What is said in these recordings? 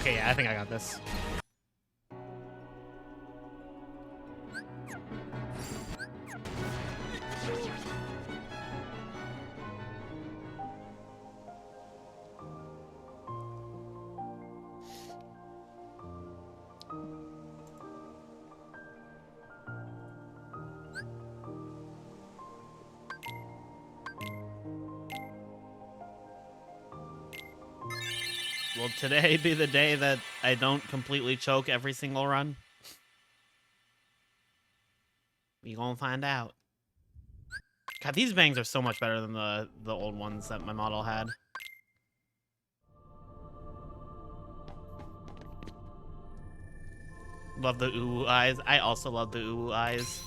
Okay, yeah, I think I got this. Will today be the day that I don't completely choke every single run? We gonna find out. God, these bangs are so much better than the old ones that my model had. Love the ooh eyes. I also love the ooh eyes.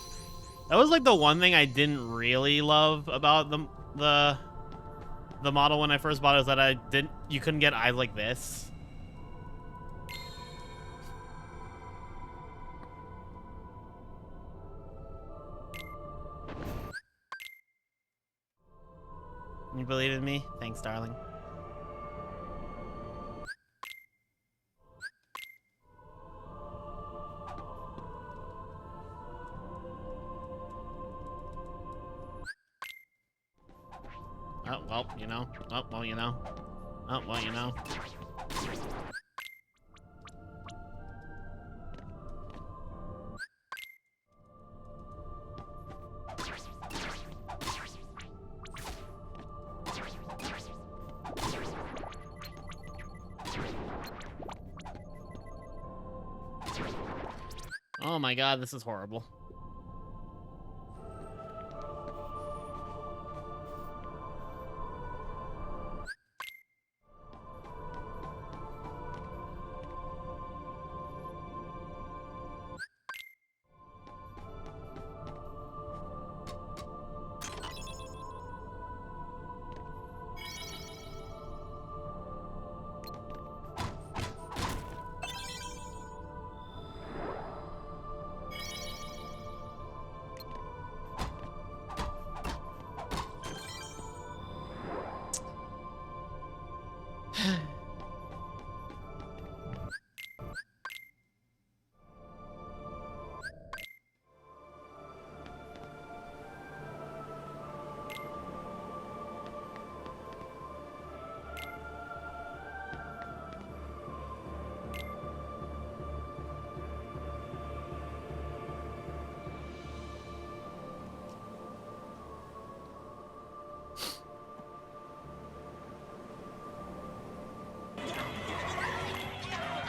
That was like the one thing I didn't really love about the model when I first bought it, is that you couldn't get eyes like this. You believe in me? Thanks, darling. Oh, well, you know. Oh, well, you know. Oh, well, you know. Oh my god, this is horrible.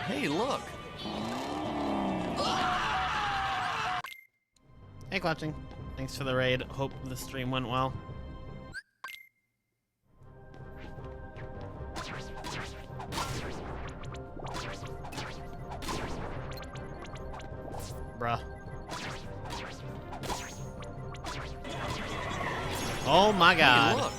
Hey, look! Hey, Clutching. Thanks for the raid. Hope the stream went well. Bruh. Oh my god. Hey, look!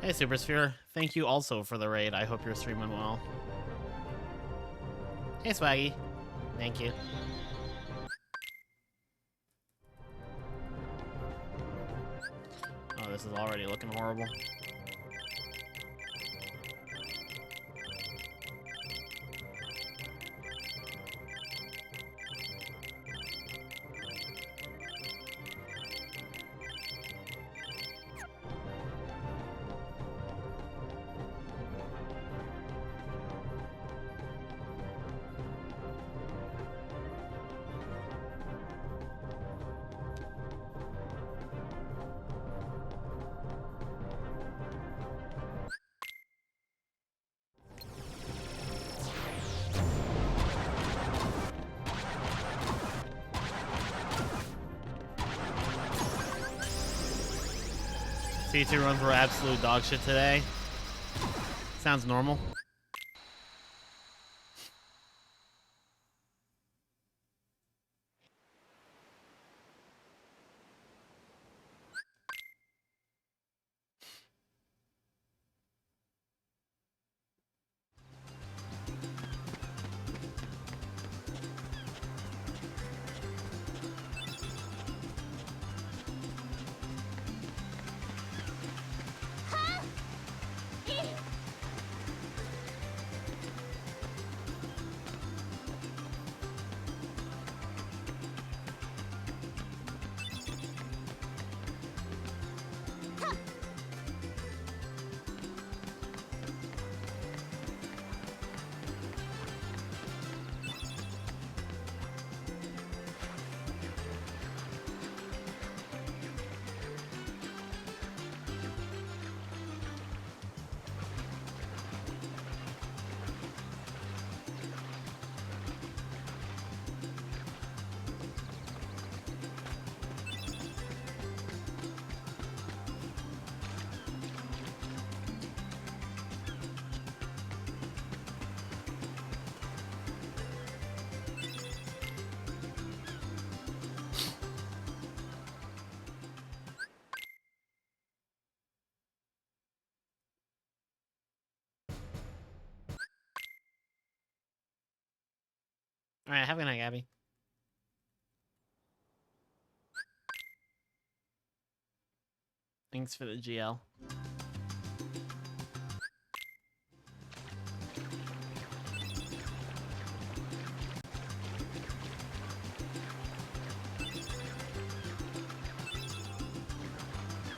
Hey, Supersphere. Thank you also for the raid. I hope your stream went well. Hey, Swaggy. Thank you. Oh, this is already looking horrible. C2 runs were absolute dog shit today. Sounds normal. All right, have a good night, Gabby. Thanks for the GL.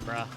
Bruh.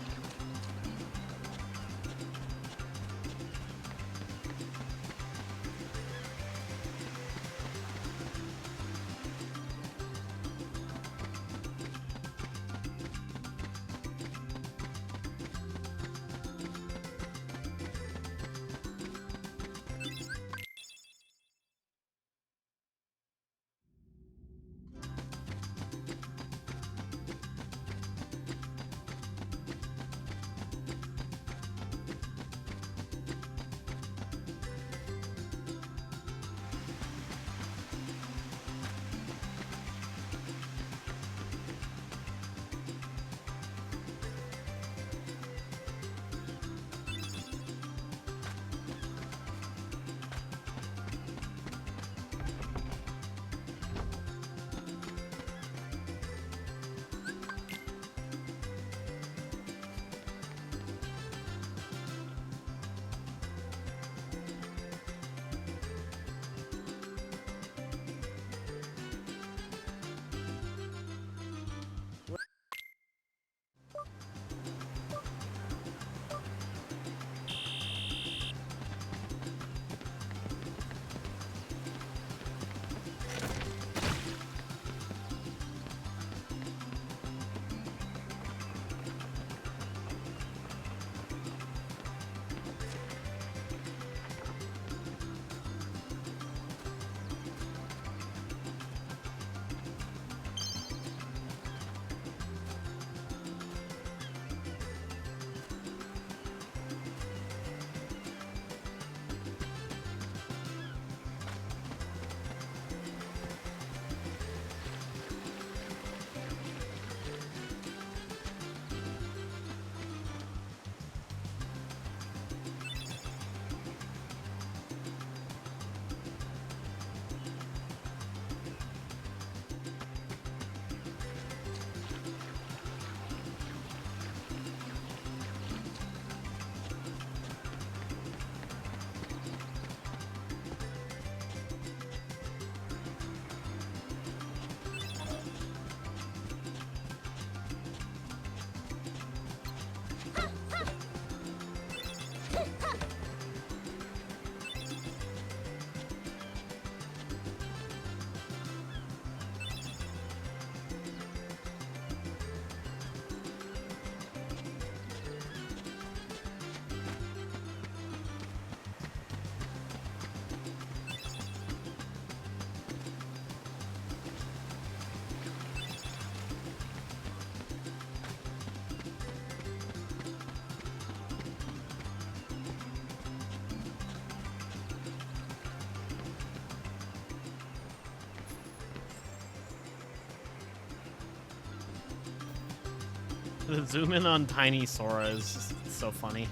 The zoom in on Tiny Sora is just so funny.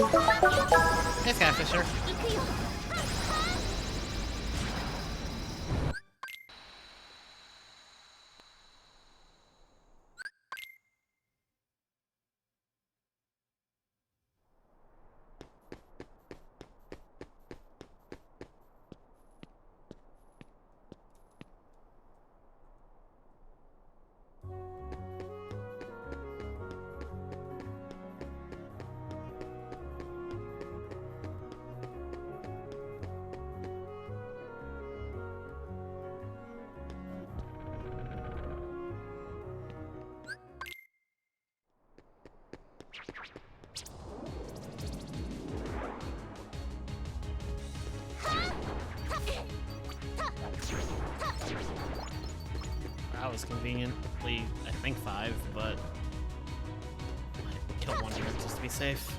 Hey, Skyfisher. That was conveniently, I think 5, but I kill one here just to be safe.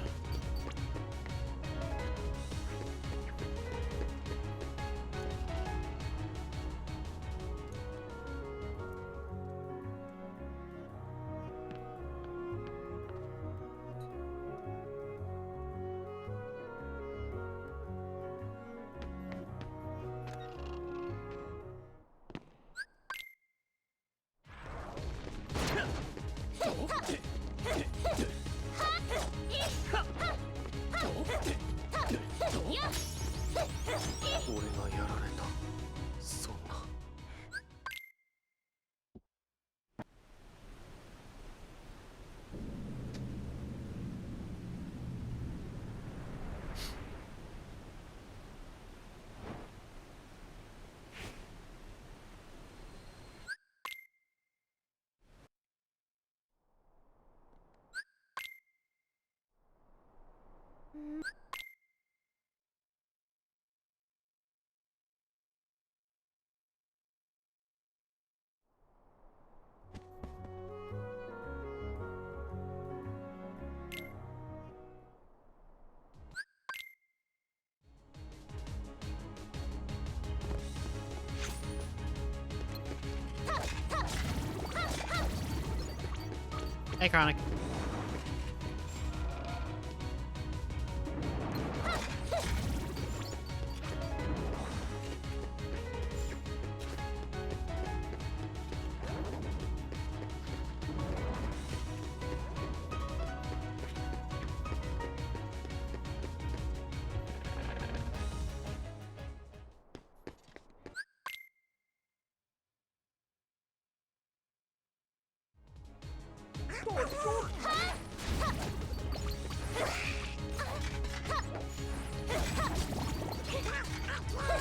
Hey, Chronic.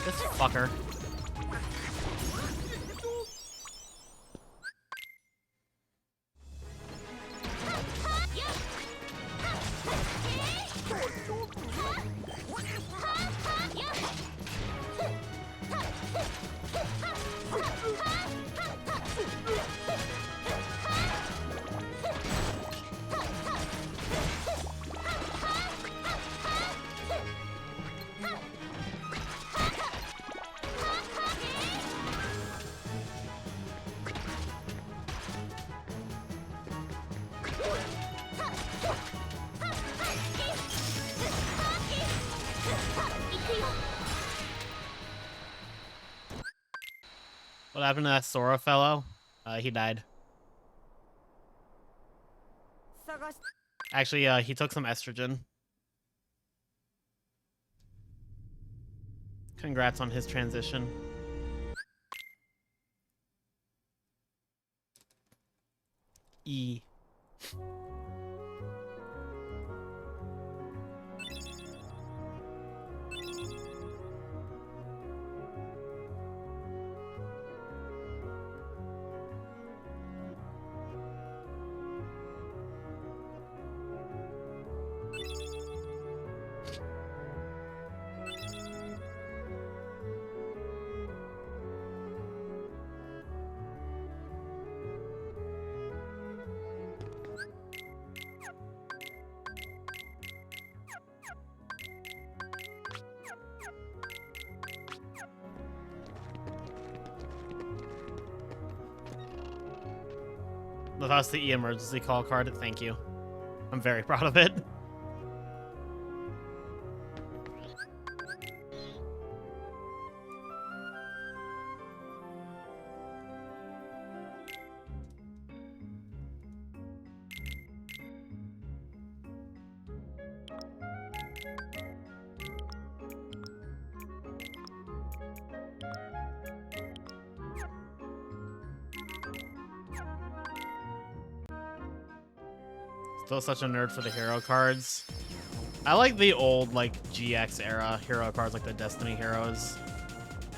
This fucker. What happened to that Sora fellow? He died. Actually, he took some estrogen. Congrats on his transition. E. That's the E emergency call card. Thank you. I'm very proud of it. Still such a nerd for the hero cards. I like the old, like, GX era hero cards, like the Destiny heroes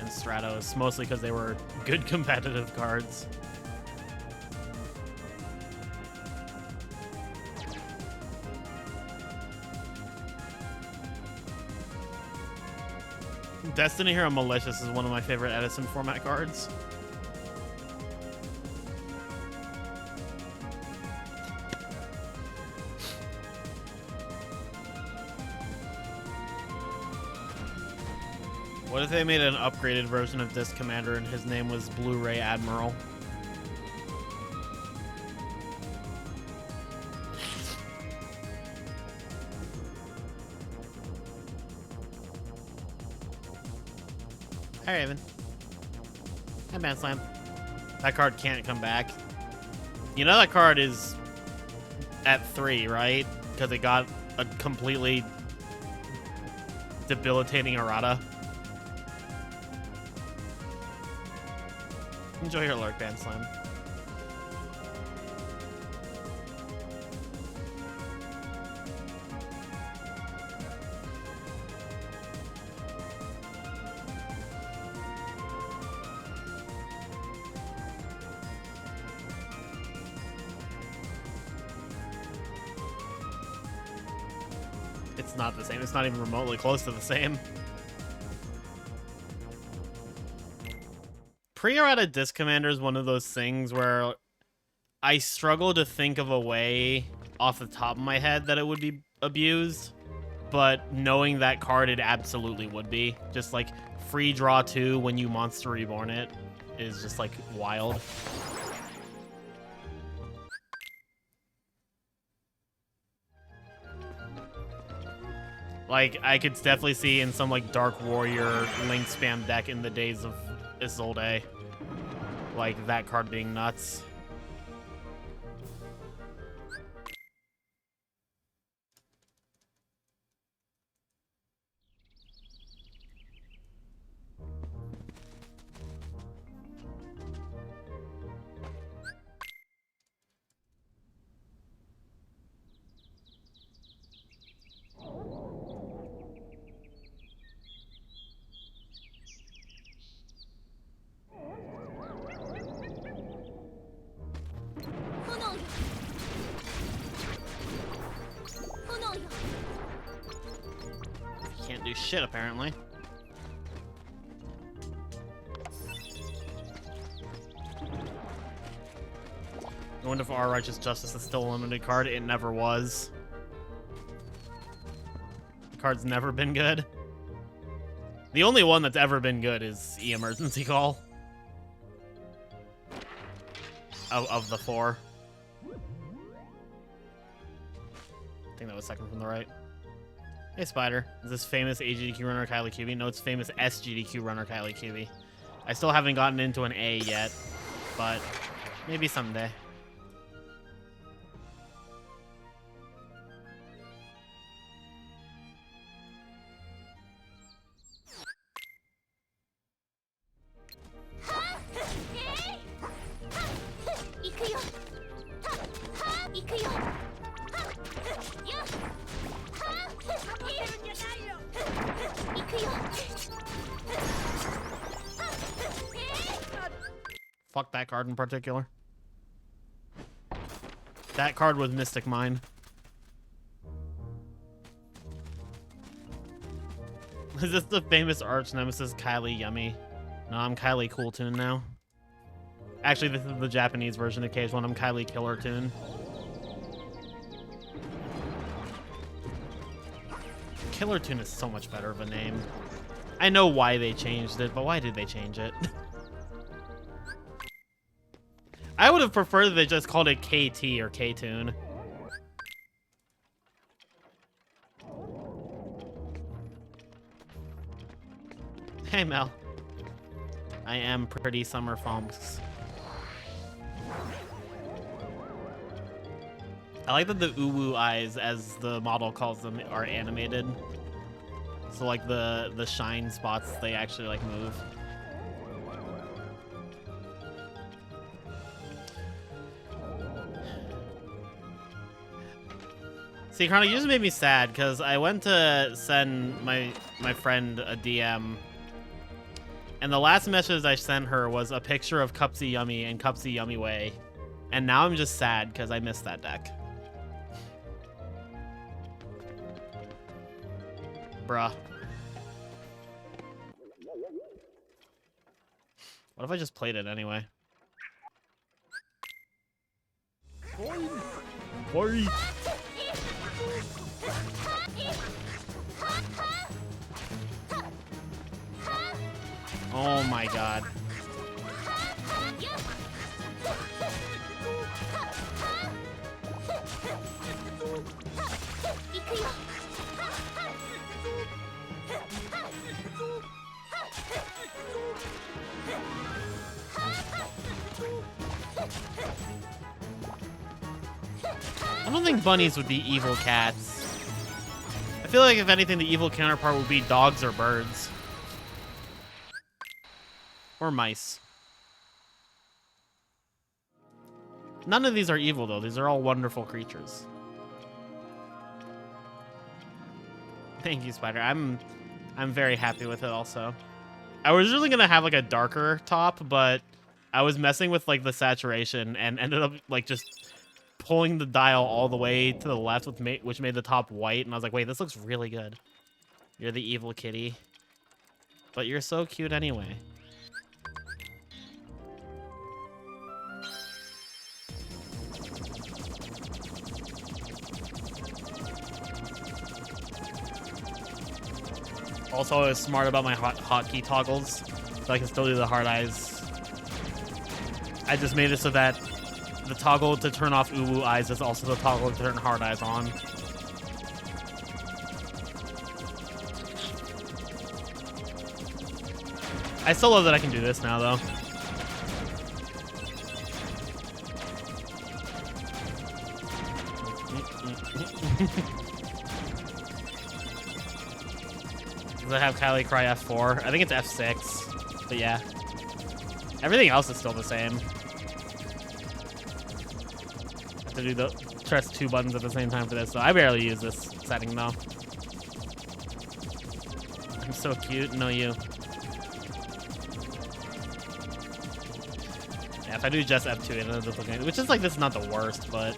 and Stratos, mostly because they were good competitive cards. Destiny Hero Malicious is one of my favorite Edison format cards. What if they made an upgraded version of Disc Commander and his name was Blu-ray Admiral? Hi, Raven. Hi, Man Slam. That card can't come back. You know that card is at 3, right? Because it got a completely debilitating errata. Enjoy your lurk, Man Slam. It's not the same. It's not even remotely close to the same. Pre-errata Disc Commander is one of those things where I struggle to think of a way off the top of my head that it would be abused, but knowing that card, it absolutely would be. Just like free draw 2 when you Monster Reborn it is just like wild. Like, I could definitely see in some, like, Dark Warrior Link spam deck in the days of Isolde, like, that card being nuts. Can't do shit, apparently. I wonder if Our Righteous Justice is still a limited card. It never was. The card's never been good. The only one that's ever been good is E-Emergency Call. Of the 4. I think that was second from the right. Hey, Spider. Is this famous AGDQ runner Kylie QB? No, it's famous SGDQ runner Kylie QB. I still haven't gotten into an A yet, but maybe someday. Fuck that card in particular. That card was Mystic Mine. Is this the famous arch nemesis Kylie Yummy? No, I'm Kylie Cool Tune now. Actually, this is the Japanese version of KH1. I'm Kylie Killer Tune. Killer Tune is so much better of a name. I know why they changed it, but why did they change it? I would have preferred that they just called it KT or K-Tune. Hey, Mel. I am pretty summer fumps. I like that the uwu eyes, as the model calls them, are animated. So, like, the shine spots, they actually, like, move. See, Chronic, you just made me sad because I went to send my friend a DM, and the last message I sent her was a picture of Cupsy Yummy and Cupsy Yummy Way, and now I'm just sad because I missed that deck. Bruh. What if I just played it anyway? Boy. Oh my god. I don't think bunnies would be evil cats. I feel like if anything, the evil counterpart would be dogs or birds. Or mice. None of these are evil, though. These are all wonderful creatures. Thank you, Spider. I'm very happy with it also. I was really gonna have like a darker top, but I was messing with like the saturation and ended up like just pulling the dial all the way to the left, which made the top white, and I was like, wait, this looks really good. You're the evil kitty. But you're so cute anyway. Also, I was smart about my hotkey toggles, so I can still do the hard eyes. I just made it so that the toggle to turn off uwu eyes is also the toggle to turn hard eyes on. I still love that I can do this now, though. Does it have Kylie Cry F4? I think it's F6, but yeah. Everything else is still the same. To do press 2 buttons at the same time for this, so I barely use this setting though. I'm so cute. No, you. Yeah, if I do just F2, it ends up looking, which is like, this is not the worst, but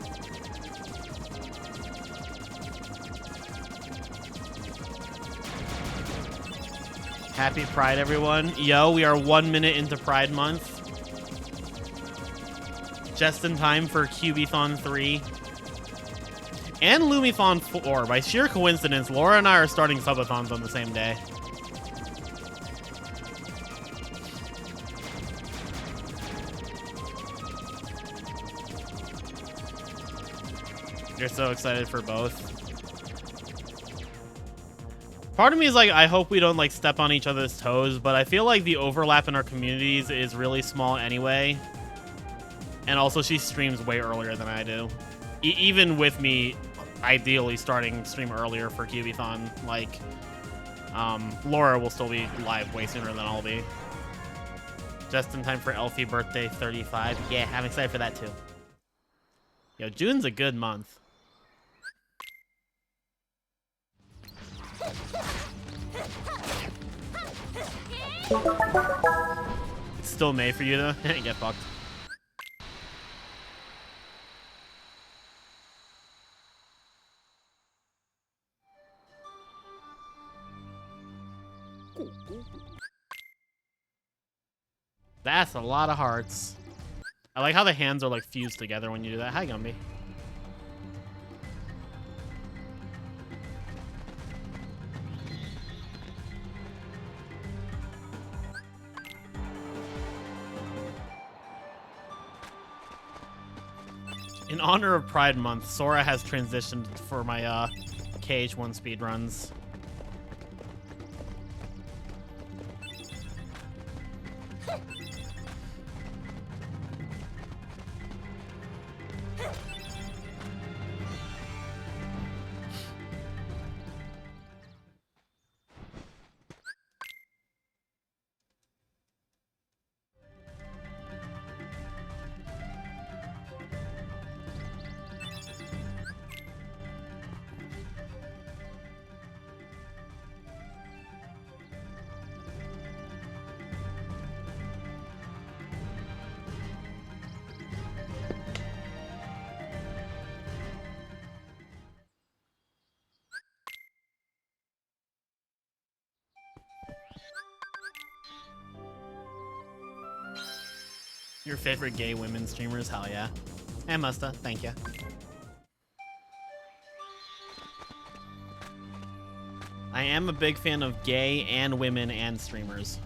happy Pride, everyone. Yo, we are 1 minute into Pride Month. Just in time for Cubiethon 3. And Lumithon 4. By sheer coincidence, Laura and I are starting subathons on the same day. You're so excited for both. Part of me is like, I hope we don't like step on each other's toes, but I feel like the overlap in our communities is really small anyway. And also, she streams way earlier than I do. Even with me, ideally starting stream earlier for Cubiethon, like, Laura will still be live way sooner than I'll be. Just in time for Elfie birthday 35. Yeah, I'm excited for that too. Yo, June's a good month. It's still May for you though. Get fucked. That's a lot of hearts. I like how the hands are like fused together when you do that. Hi, Gumby. In honor of Pride Month, Sora has transitioned for my KH1 speedruns. Your favorite gay women streamers? Hell yeah. And Musta, thank you. I am a big fan of gay and women and streamers.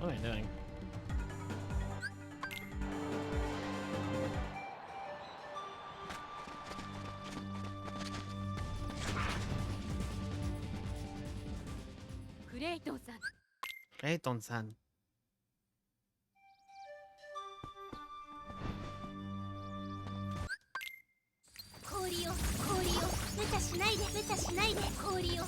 What am I doing? Clayton-san. 氷を無茶しないで氷を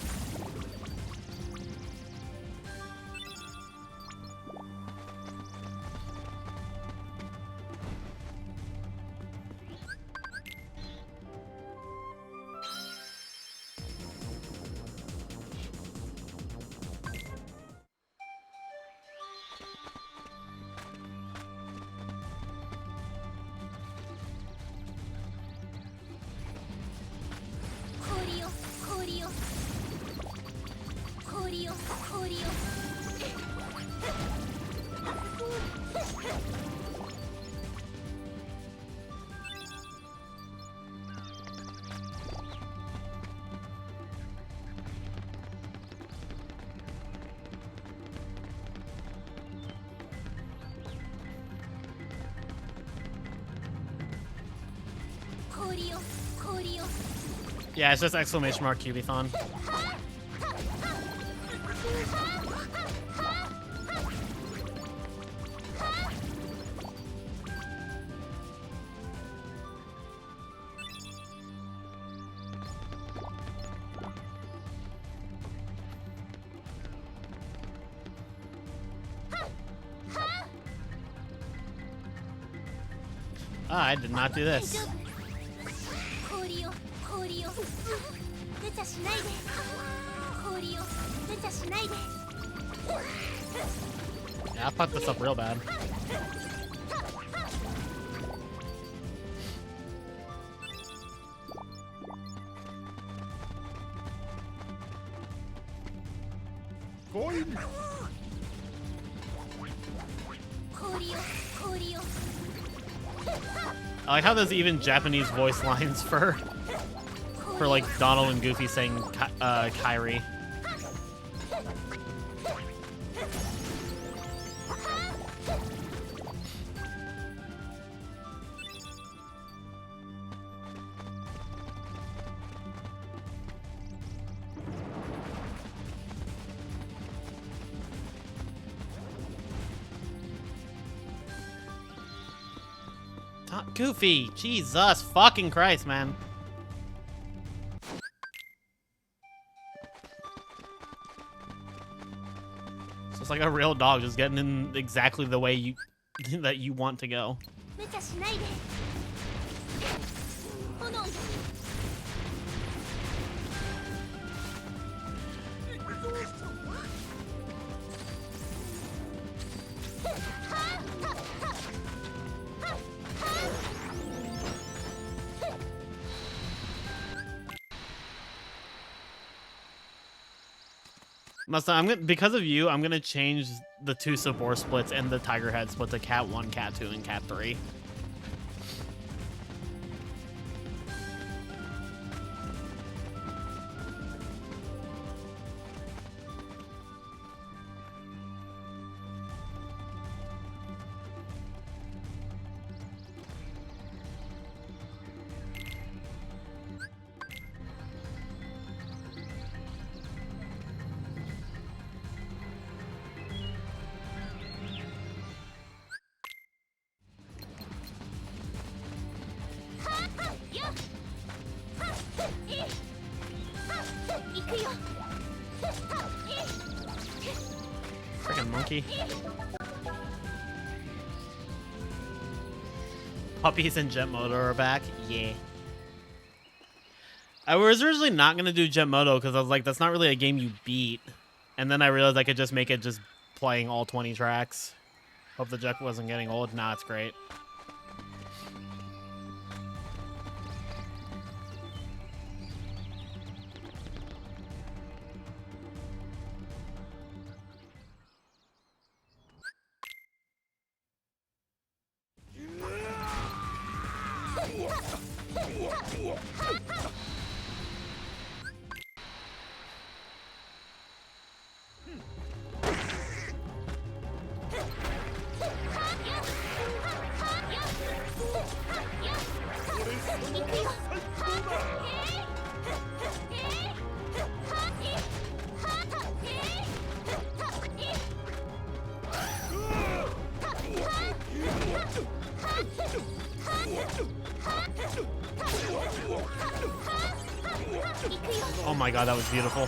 Yeah, it's just exclamation mark Cubathon. Ah, I did not do this. Yeah, I fucked this up real bad. I like how there's even Japanese voice lines for like Donald and Goofy saying Kyrie. Goofy, Jesus fucking Christ, man. So it's like a real dog just getting in exactly the way you that you want to go. Because of you, I'm gonna change the 2 support splits and the Tiger Head split to Cat 1, Cat 2, and Cat 3. Freaking monkey. Puppies and Jet Moto are back. Yeah. I was originally not going to do Jet Moto because I was like, that's not really a game you beat. And then I realized I could just make it just playing all 20 tracks. Hope the Jet wasn't getting old. Nah, it's great. Oh my god, that was beautiful.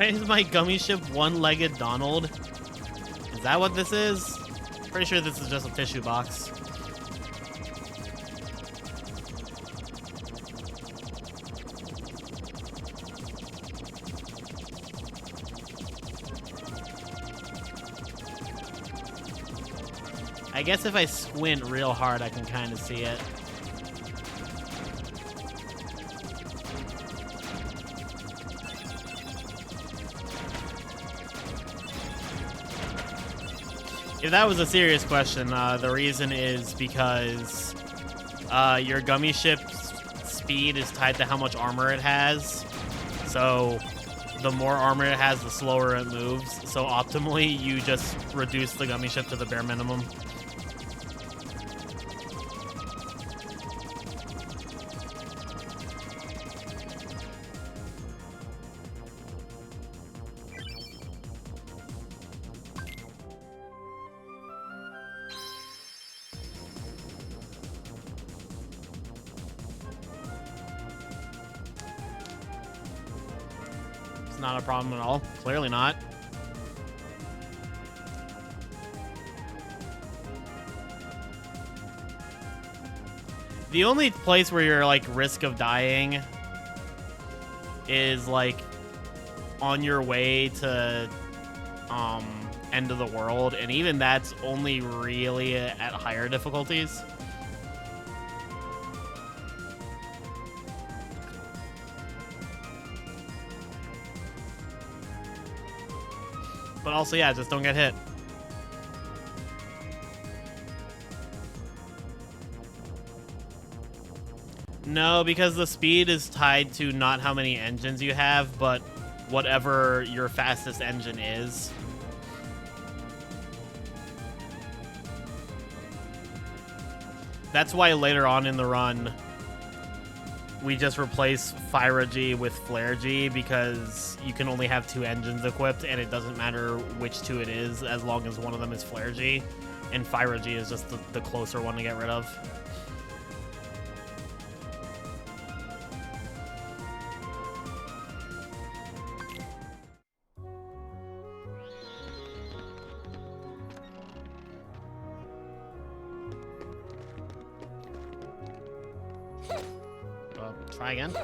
Is my gummy ship one-legged Donald? Is that what this is? Pretty sure this is just a tissue box. I guess if I squint real hard, I can kind of see it. If that was a serious question, the reason is because your gummy ship's speed is tied to how much armor it has. So the more armor it has, the slower it moves. So optimally, you just reduce the gummy ship to the bare minimum. Not a problem at all. Clearly not. The only place where you're like risk of dying is like on your way to end of the world, and even that's only really at higher difficulties. But also, yeah, just don't get hit. No, because the speed is tied to not how many engines you have, but whatever your fastest engine is. That's why later on in the run, we just replace Fyra G with Flare G, because you can only have 2 engines equipped, and it doesn't matter which 2 it is, as long as one of them is Flare G. And Fyra G is just the closer one to get rid of. Try again.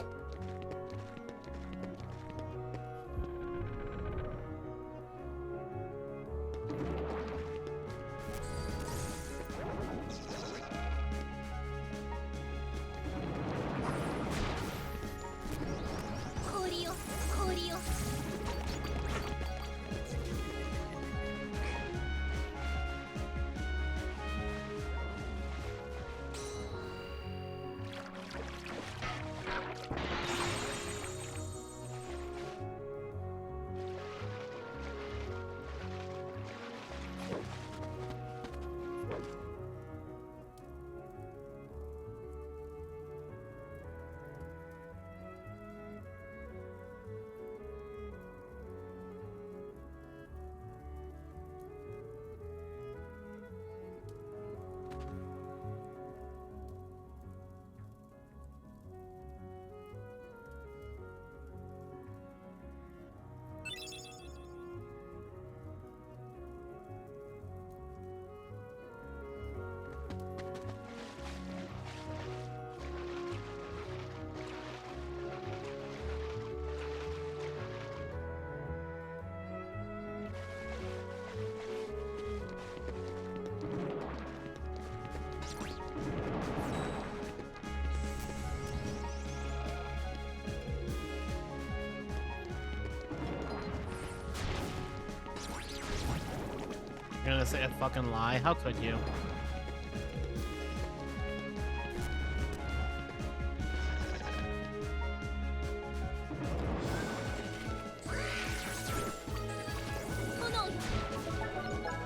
You're gonna say a fucking lie? How could you?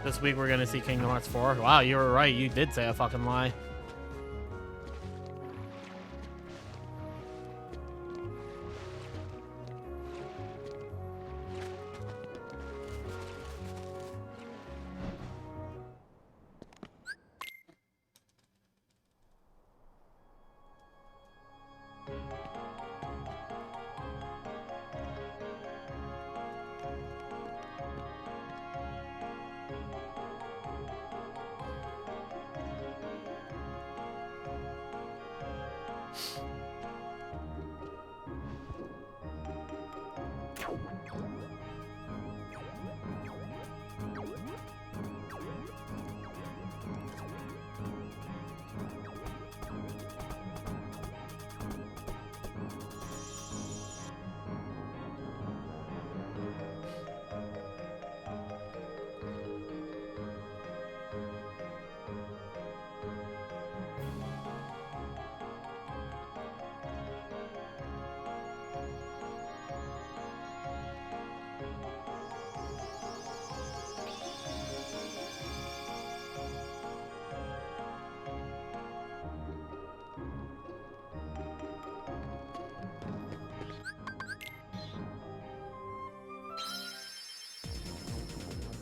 This week we're gonna see Kingdom Hearts 4. Wow, you were right. You did say a fucking lie.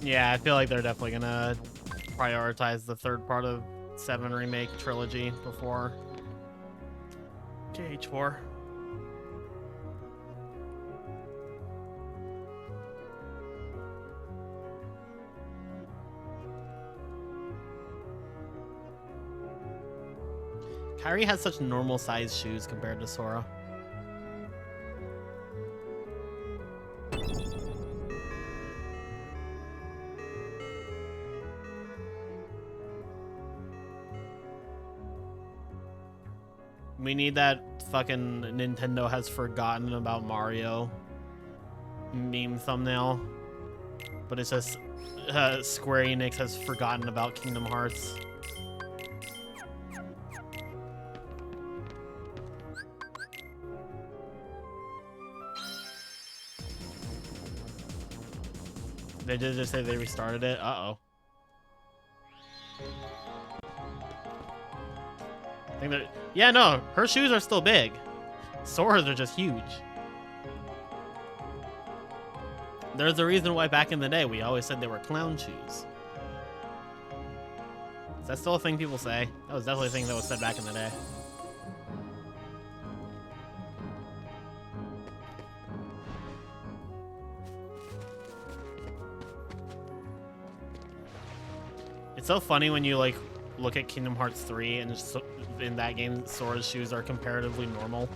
Yeah, I feel like they're definitely gonna prioritize the third part of 7 Remake trilogy before JH4. Kairi has such normal sized shoes compared to Sora. We need that fucking Nintendo has forgotten about Mario meme thumbnail. But it says Square Enix has forgotten about Kingdom Hearts. They did just say they restarted it. Uh-oh. I think that, yeah, no, her shoes are still big. Sora's are just huge. There's a reason why back in the day we always said they were clown shoes. Is that still a thing people say? That was definitely a thing that was said back in the day. It's so funny when you like look at Kingdom Hearts 3 and just in that game Sora's shoes are comparatively normal.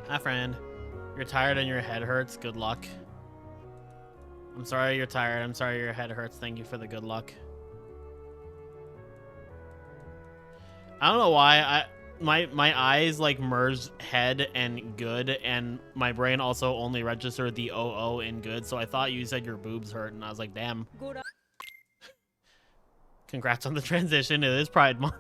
Hi friend, you're tired and your head hurts, good luck. I'm sorry you're tired. I'm sorry your head hurts. Thank you for the good luck. I don't know why my eyes like merged head and good, and my brain also only registered the OO in good, so I thought you said your boobs hurt, and I was like, damn. Congrats on the transition. It is Pride Month.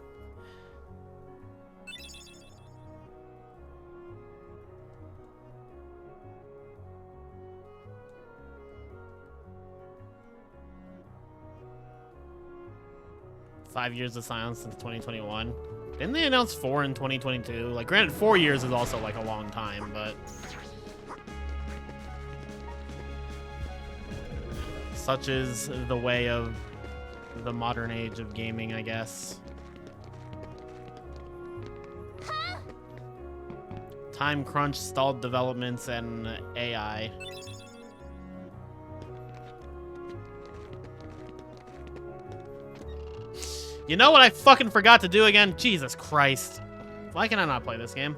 Five years of silence since 2021. Didn't they announce 4 in 2022? Like, granted, 4 years is also like a long time, but such is the way of the modern age of gaming, I guess. Time crunch, stalled developments, and AI. You know what I fucking forgot to do again? Jesus Christ. Why can I not play this game?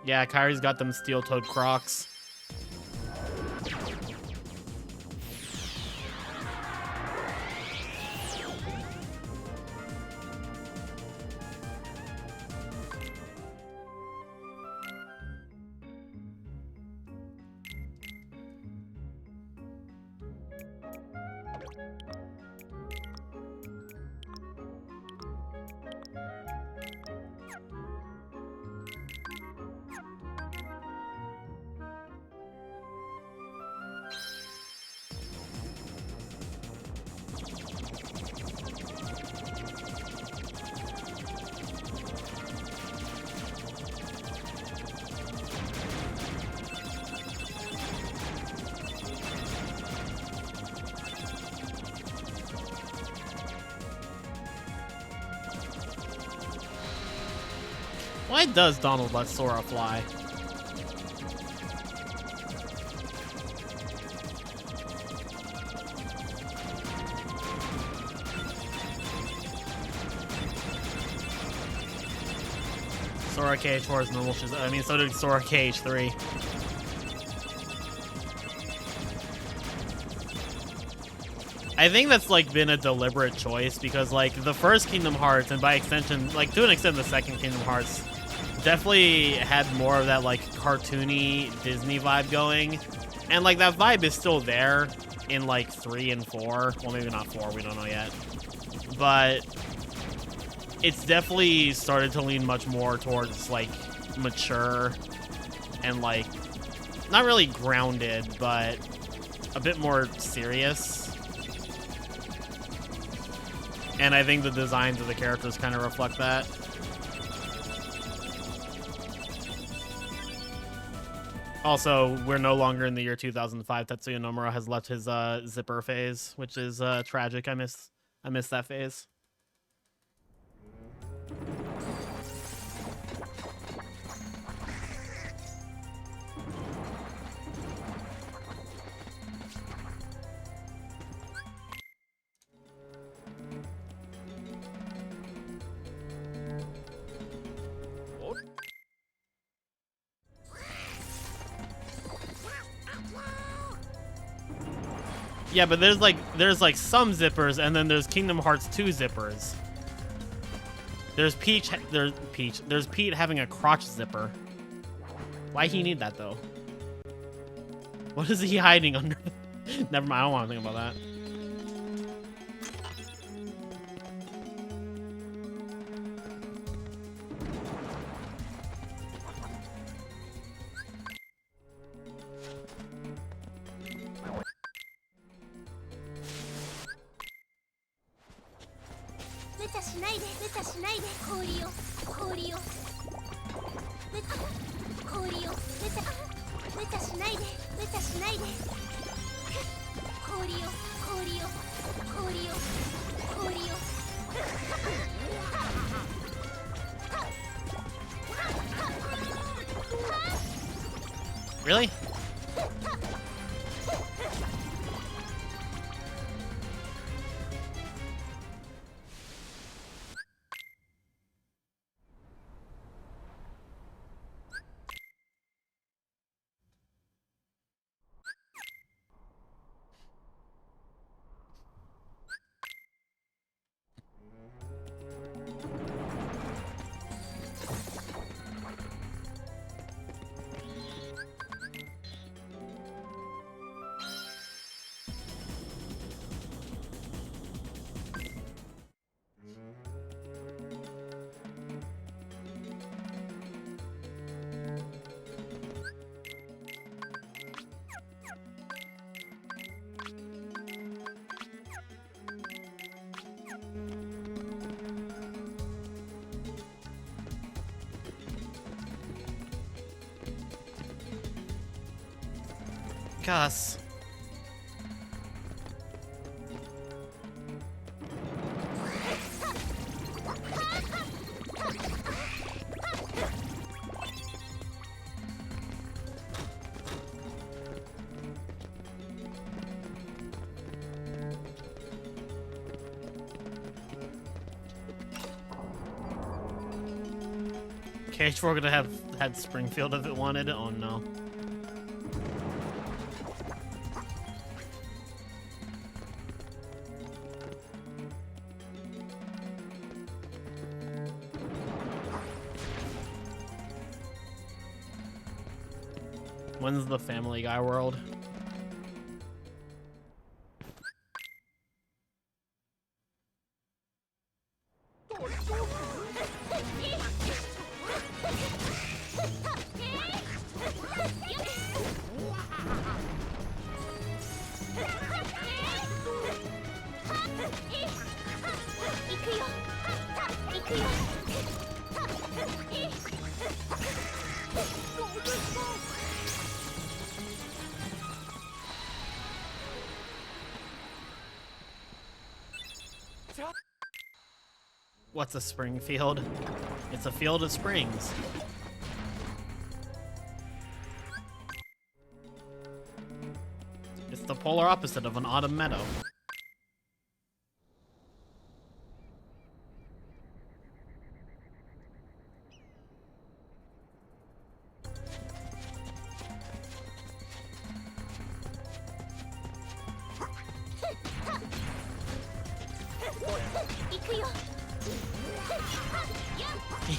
Yeah, Kyrie's got them steel-toed Crocs. Why does Donald let Sora fly? Sora KH4 is normal. I mean, so did Sora KH3. I think that's like been a deliberate choice because like the first Kingdom Hearts and by extension, like to an extent the second Kingdom Hearts definitely had more of that like cartoony Disney vibe going, and like that vibe is still there in like 3 and 4. Well, maybe not 4, we don't know yet, but it's definitely started to lean much more towards like mature and like not really grounded, but a bit more serious. And I think the designs of the characters kind of reflect that. Also, we're no longer in the year 2005. Tetsuya Nomura has left his zipper phase, which is tragic. I miss that phase. Yeah, but there's like some zippers, and then there's Kingdom Hearts 2 zippers. There's Pete having a crotch zipper. Why he need that though? What is he hiding under? Never mind, I don't want to think about that. Really? Gus. KH4 could have had Springfield if it wanted it. Oh no. When's the Family Guy world? What's a spring field? It's a field of springs. It's the polar opposite of an autumn meadow.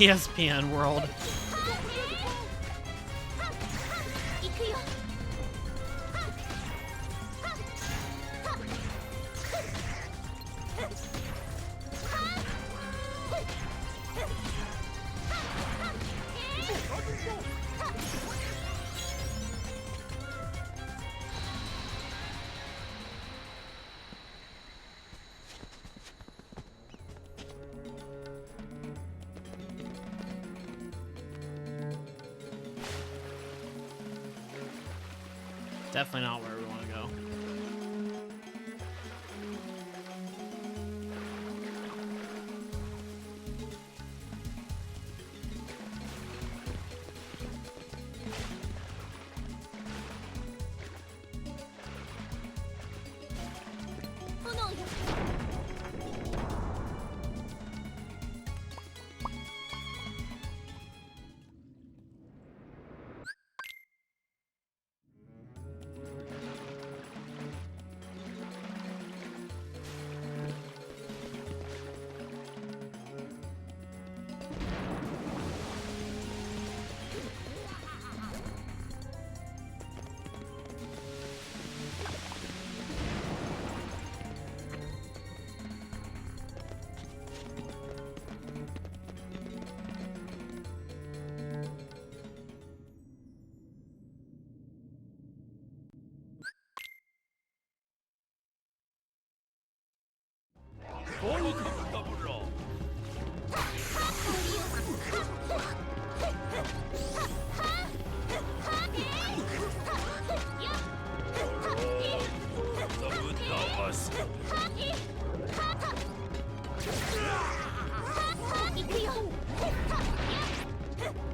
ESPN world. Definitely not where we want to go.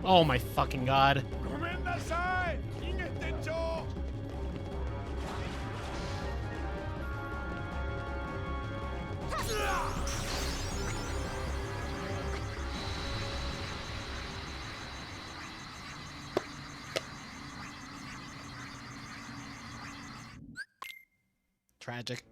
Oh my fucking god. Tragic.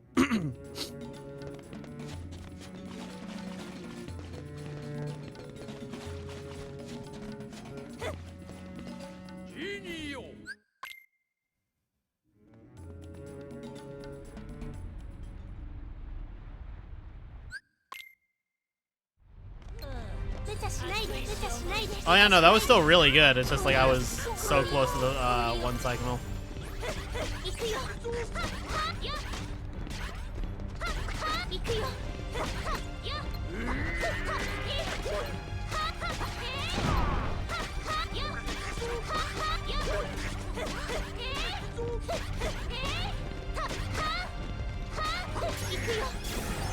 Oh yeah, no, that was still really good. It's just like I was so close to the one cycle.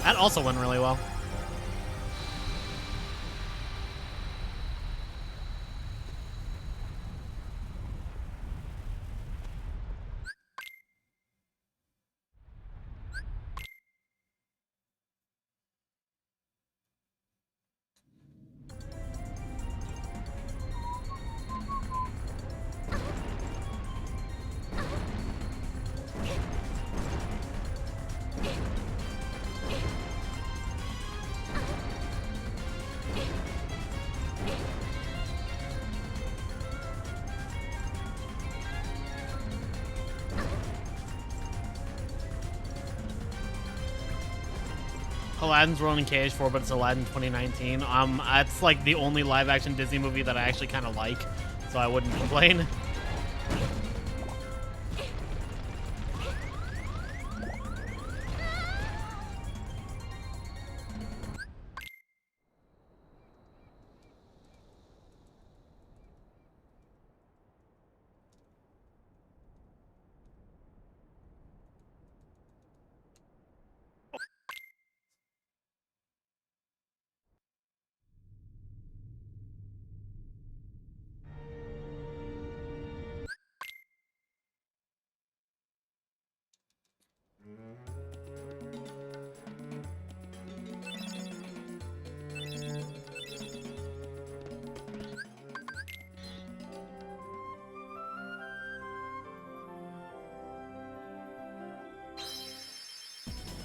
That also went really well. Aladdin's rolling KH4, but it's Aladdin 2019. That's like the only live-action Disney movie that I actually kind of like, so I wouldn't complain.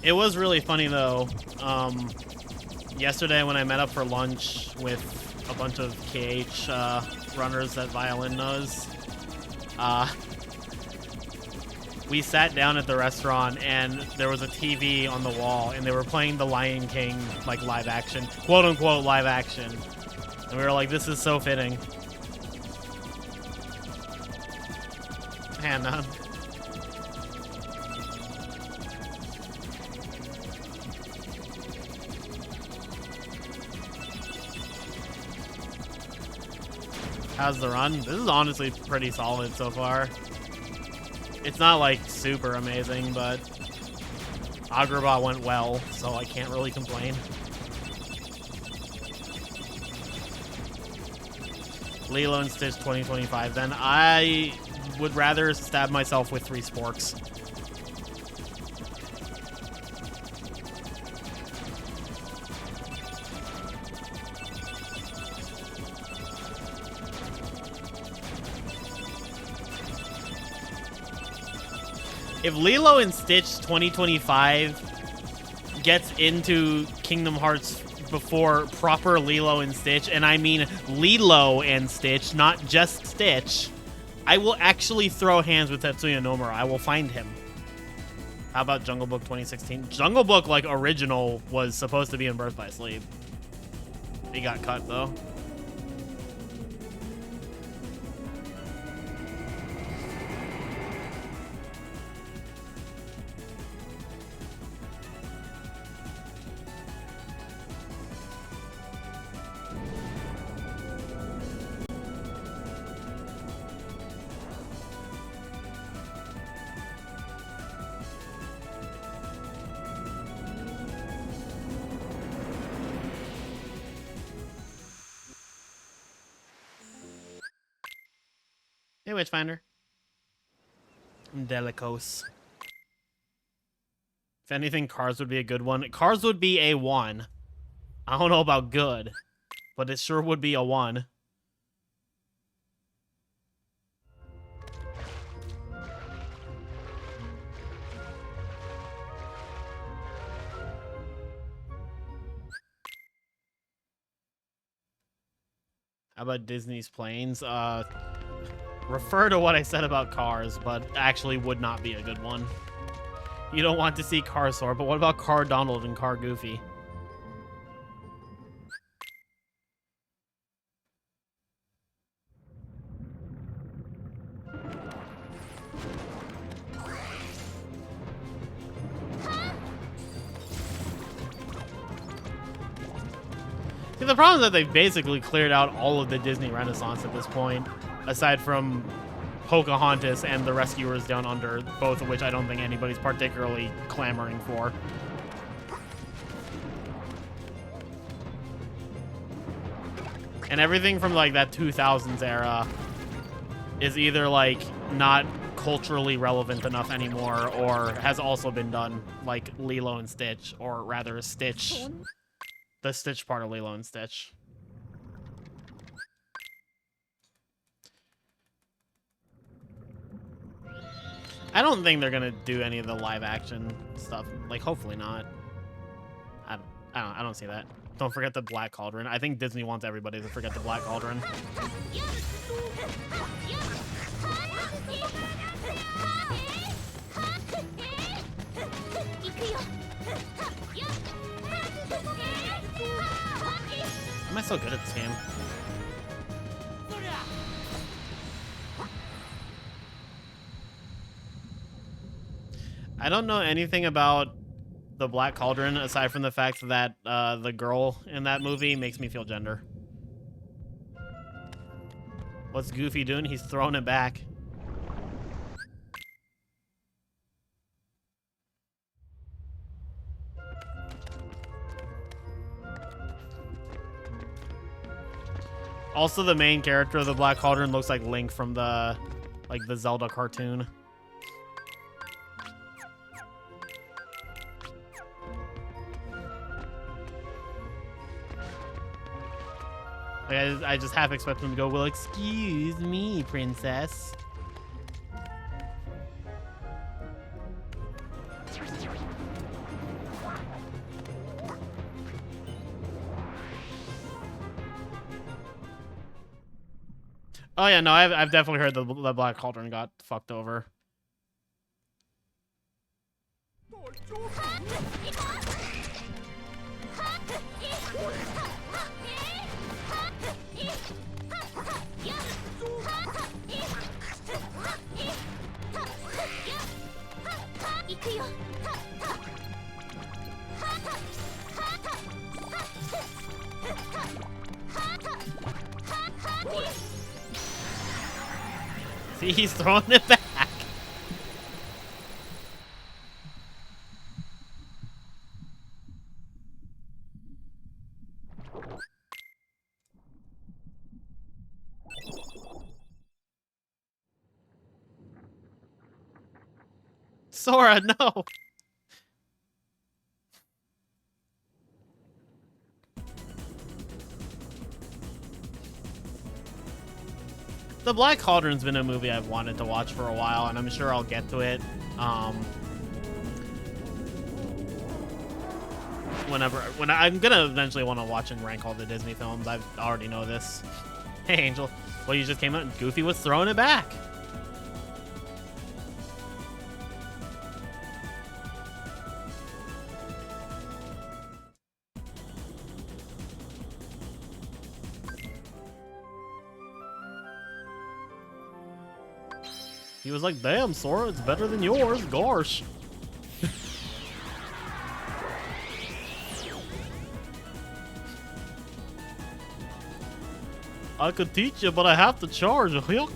It was really funny though. Yesterday when I met up for lunch with a bunch of KH runners that Violin knows, we sat down at the restaurant and there was a TV on the wall and they were playing The Lion King, like live action, quote unquote live action. And we were like, this is so fitting. Hannah. How's the run? This is honestly pretty solid so far. It's not like super amazing, but Agrabah went well, so I can't really complain. Lilo and Stitch 2025, then I would rather stab myself with 3 sporks. If Lilo and Stitch 2025 gets into Kingdom Hearts before proper Lilo and Stitch, and I mean Lilo and Stitch, not just Stitch, I will actually throw hands with Tetsuya Nomura. I will find him. How about Jungle Book 2016? Jungle Book, like, original was supposed to be in Birth by Sleep. He got cut, though. Hey, Witchfinder. Delicose. If anything, Cars would be a good one. Cars would be a 1. I don't know about good, but it sure would be a 1. How about Disney's Planes? Refer to what I said about Cars, but actually would not be a good one. You don't want to see Car Sora, but what about Car Donald and Car Goofy? See, the problem is that they've basically cleared out all of the Disney Renaissance at this point, aside from Pocahontas and The Rescuers Down Under, both of which I don't think anybody's particularly clamoring for. And everything from, like, that 2000s era is either, like, not culturally relevant enough anymore or has also been done, like Lilo and Stitch, or rather Stitch. The Stitch part of Lilo and Stitch. I don't think they're gonna do any of the live action stuff. Like, hopefully not. I don't see that. Don't forget the Black Cauldron. I think Disney wants everybody to forget the Black Cauldron. Am I so good at this game? I don't know anything about the Black Cauldron aside from the fact that the girl in that movie makes me feel gender. What's Goofy doing? He's throwing it back. Also, the main character of the Black Cauldron looks like Link from the Zelda cartoon. Like, I just half expect him to go, well, excuse me, princess. Oh yeah, no, I've definitely heard the Black Cauldron got fucked over. See, he's throwing it back. Sora, no. The Black Cauldron's been a movie I've wanted to watch for a while, and I'm sure I'll get to it. When I'm gonna eventually want to watch and rank all the Disney films. I already know this. Hey, Angel. Well, you just came out and Goofy was throwing it back. He was like, damn, Sora, it's better than yours. Gosh. I could teach you, but I have to charge. Yuck.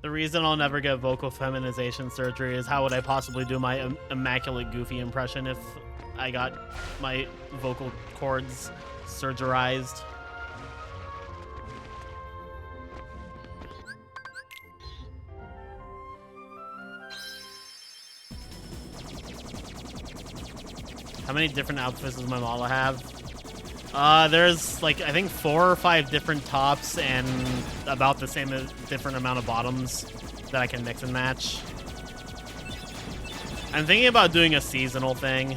The reason I'll never get vocal feminization surgery is how would I possibly do my immaculate Goofy impression if I got my vocal cords surgerized? How many different outfits does my model have? There's like, I think 4 or 5 different tops and about the same different amount of bottoms that I can mix and match. I'm thinking about doing a seasonal thing.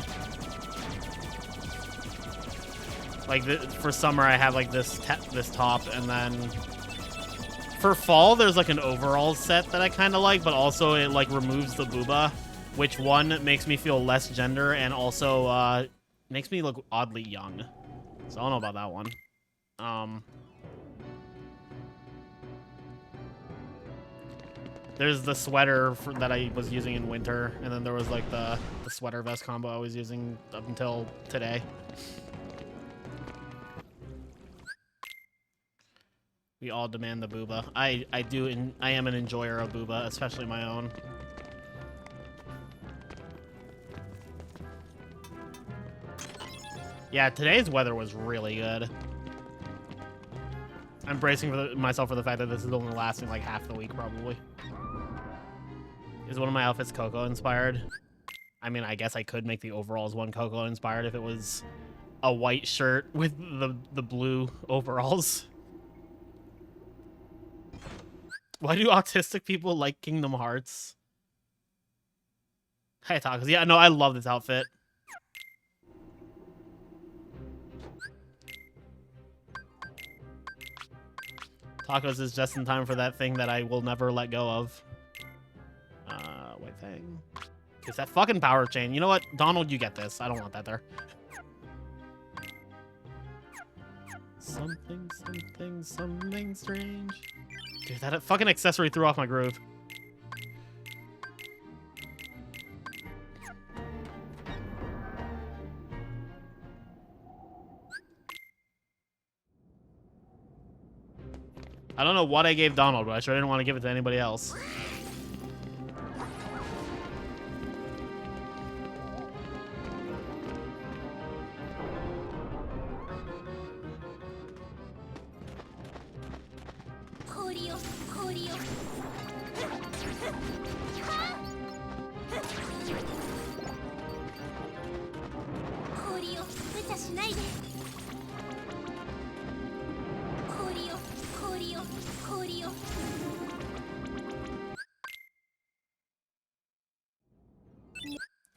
Like for summer, I have like this top, and then for fall, there's like an overall set that I kind of like, but also it like removes the booba, which one makes me feel less gender and also makes me look oddly young. So I don't know about that one. There's the sweater that I was using in winter, and then there was like the sweater vest combo I was using up until today. We all demand the booba. I am an enjoyer of booba, especially my own. Yeah, today's weather was really good. I'm bracing myself for the fact that this is only lasting like half the week, probably. Is one of my outfits Coco inspired? I mean, I guess I could make the overalls one Coco inspired if it was a white shirt with the blue overalls. Why do autistic people like Kingdom Hearts? Hi, Tacos. Yeah, no, I love this outfit. Tacos is just in time for that thing that I will never let go of. Wait, thing. It's that fucking power chain. You know what? Donald, you get this. I don't want that there. Something strange. Dude, that fucking accessory threw off my groove. I don't know what I gave Donald, but I sure didn't want to give it to anybody else.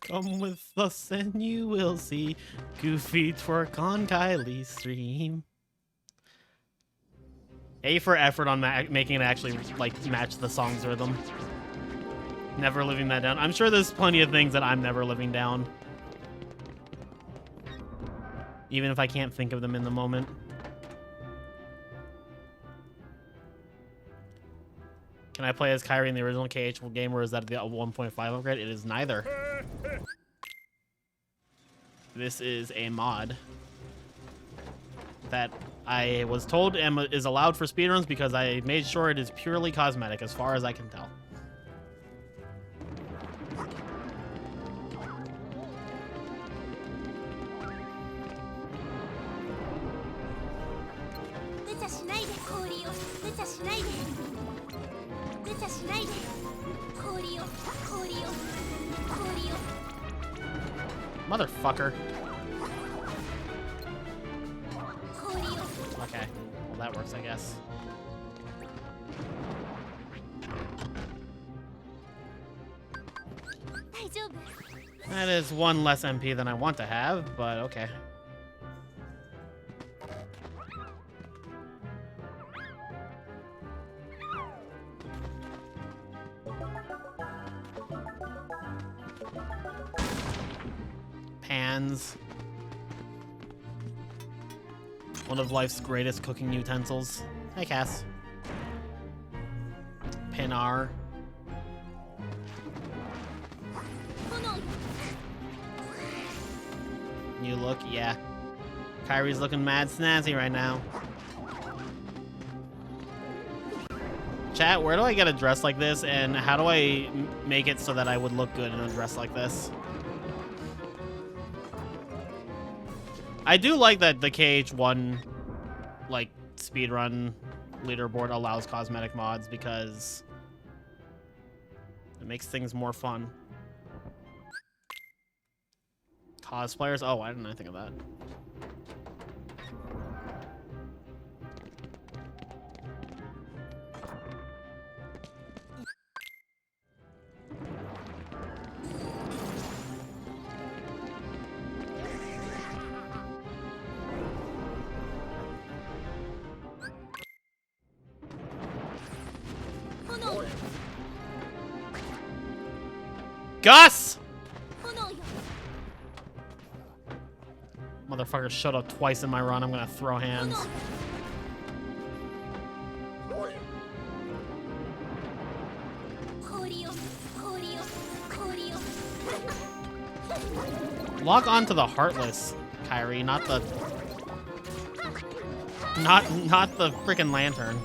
Come with us and you will see Goofy twerk on Kylie's stream. A for effort on making it actually like match the song's rhythm. Never living that down. I'm sure there's plenty of things that I'm never living down. Even if I can't think of them in the moment. Can I play as Kyrie in the original KH game, or is that the 1.5 upgrade? It is neither. This is a mod. that I was told is allowed for speedruns because I made sure it is purely cosmetic as far as I can tell. Motherfucker. Okay, well that works, I guess. That is one less MP than I want to have, but okay. Pans. One of life's greatest cooking utensils. Hey, Cass. Pinar. You look, yeah. Kyrie's looking mad snazzy right now. Chat, where do I get a dress like this, and how do I make it so that I would look good in a dress like this? I do like that the KH1, like, speedrun leaderboard allows cosmetic mods because it makes things more fun. Cosplayers? Oh, why didn't I think of that? Gus! Motherfucker showed up twice in my run. I'm gonna throw hands. Lock onto the Heartless, Kyrie, not the freaking Lantern.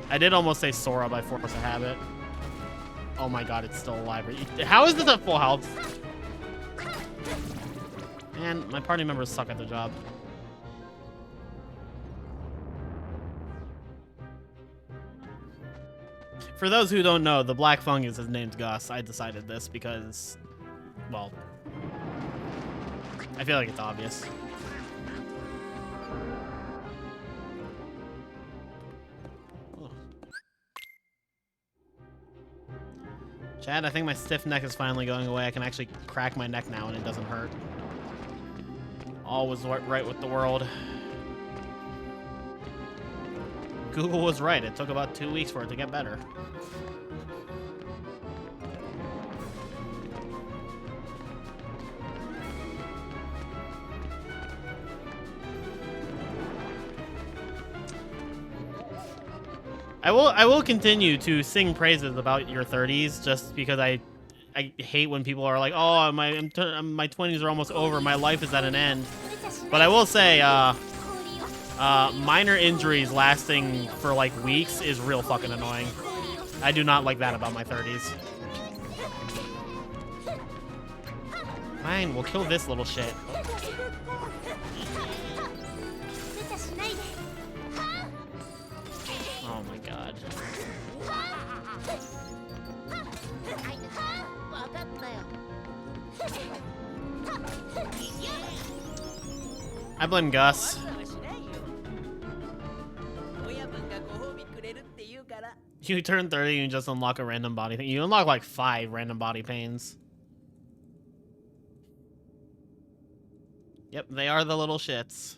I did almost say Sora by force of habit. Oh my god, it's still alive. How is this at full health? Man, my party members suck at their job. For those who don't know, the black fungus is named Gus. I decided this because, well, I feel like it's obvious. Chad, I think my stiff neck is finally going away. I can actually crack my neck now and it doesn't hurt. All was right with the world. Google was right. It took about 2 weeks for it to get better. I will continue to sing praises about your 30s just because I hate when people are like, oh, my 20s are almost over, my life is at an end. But I will say, minor injuries lasting for like weeks is real fucking annoying. I do not like that about my 30s. Fine, we'll kill this little shit. Oh my god. I blame Gus. You turn 30 and you just unlock a random body thing. You unlock like 5 random body pains. Yep, they are the little shits.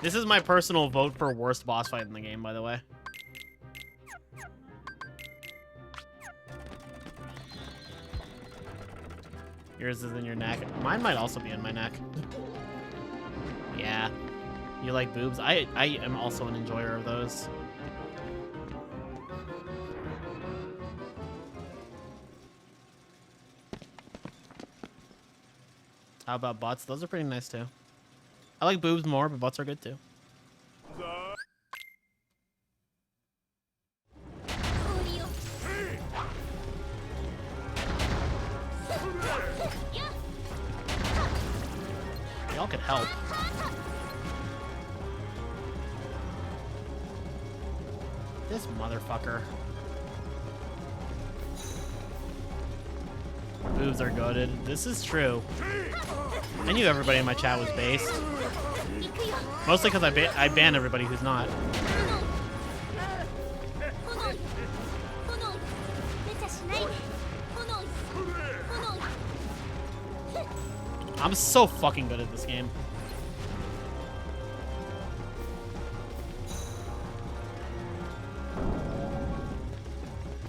This is my personal vote for worst boss fight in the game, by the way. Yours is in your neck. Mine might also be in my neck. Yeah. You like boobs? I am also an enjoyer of those. How about butts? Those are pretty nice too. I like boobs more, but butts are good too. 氷よ Y'all could help. This motherfucker. Boobs are goated. This is true. I knew everybody in my chat was based. Mostly because I ban everybody who's not. 炎よ炎よ無茶しないで炎よ炎よ I'm so fucking good at this game.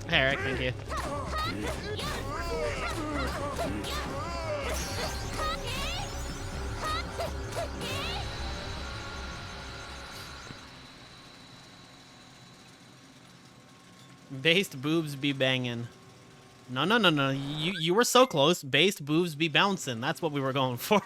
Hey, Eric, thank you. Based boobs be banging. No, no, no, no. You were so close. Based boobs be bouncing. That's what we were going for.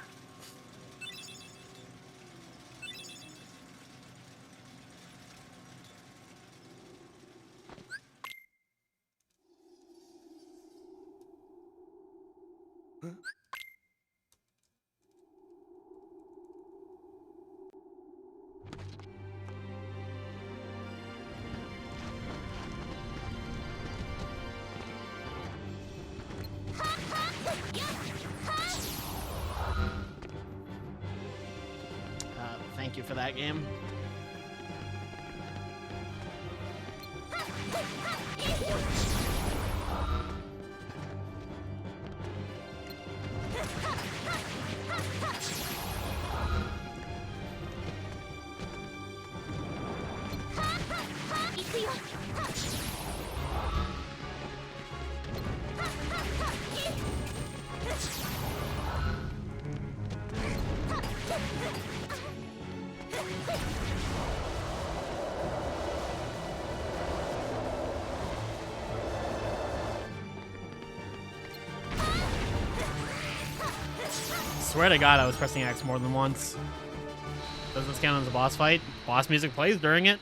Thank you for that game. Swear to God, I was pressing X more than once. Does this count as a boss fight? Boss music plays during it.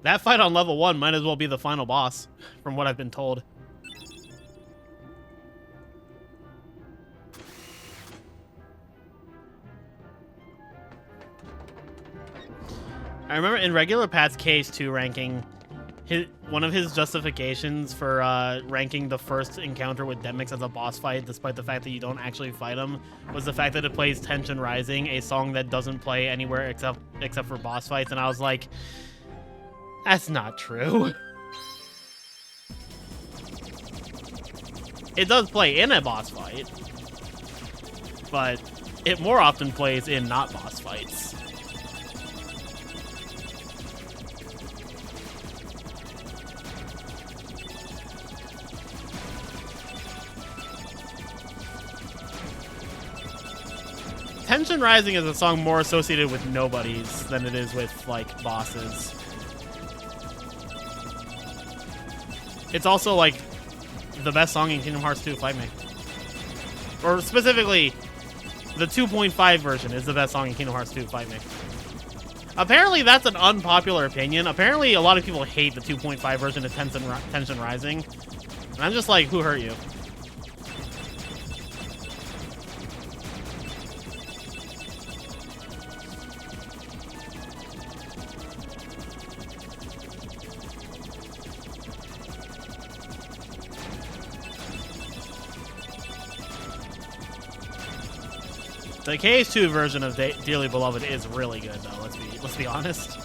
That fight on level 1 might as well be the final boss, from what I've been told. I remember in regular Pat's case 2 ranking, one of his justifications for ranking the first encounter with Demix as a boss fight, despite the fact that you don't actually fight him, was the fact that it plays Tension Rising, a song that doesn't play anywhere except for boss fights, and I was like, that's not true. It does play in a boss fight, but it more often plays in not boss fights. Tension Rising is a song more associated with nobodies than it is with, like, bosses. It's also, like, the best song in Kingdom Hearts 2, Fight Me. Or specifically, the 2.5 version is the best song in Kingdom Hearts 2, Fight Me. Apparently, that's an unpopular opinion. Apparently, a lot of people hate the 2.5 version of Tension Rising. And I'm just like, who hurt you? The KH2 version of Dearly Beloved is really good, though. Let's be honest.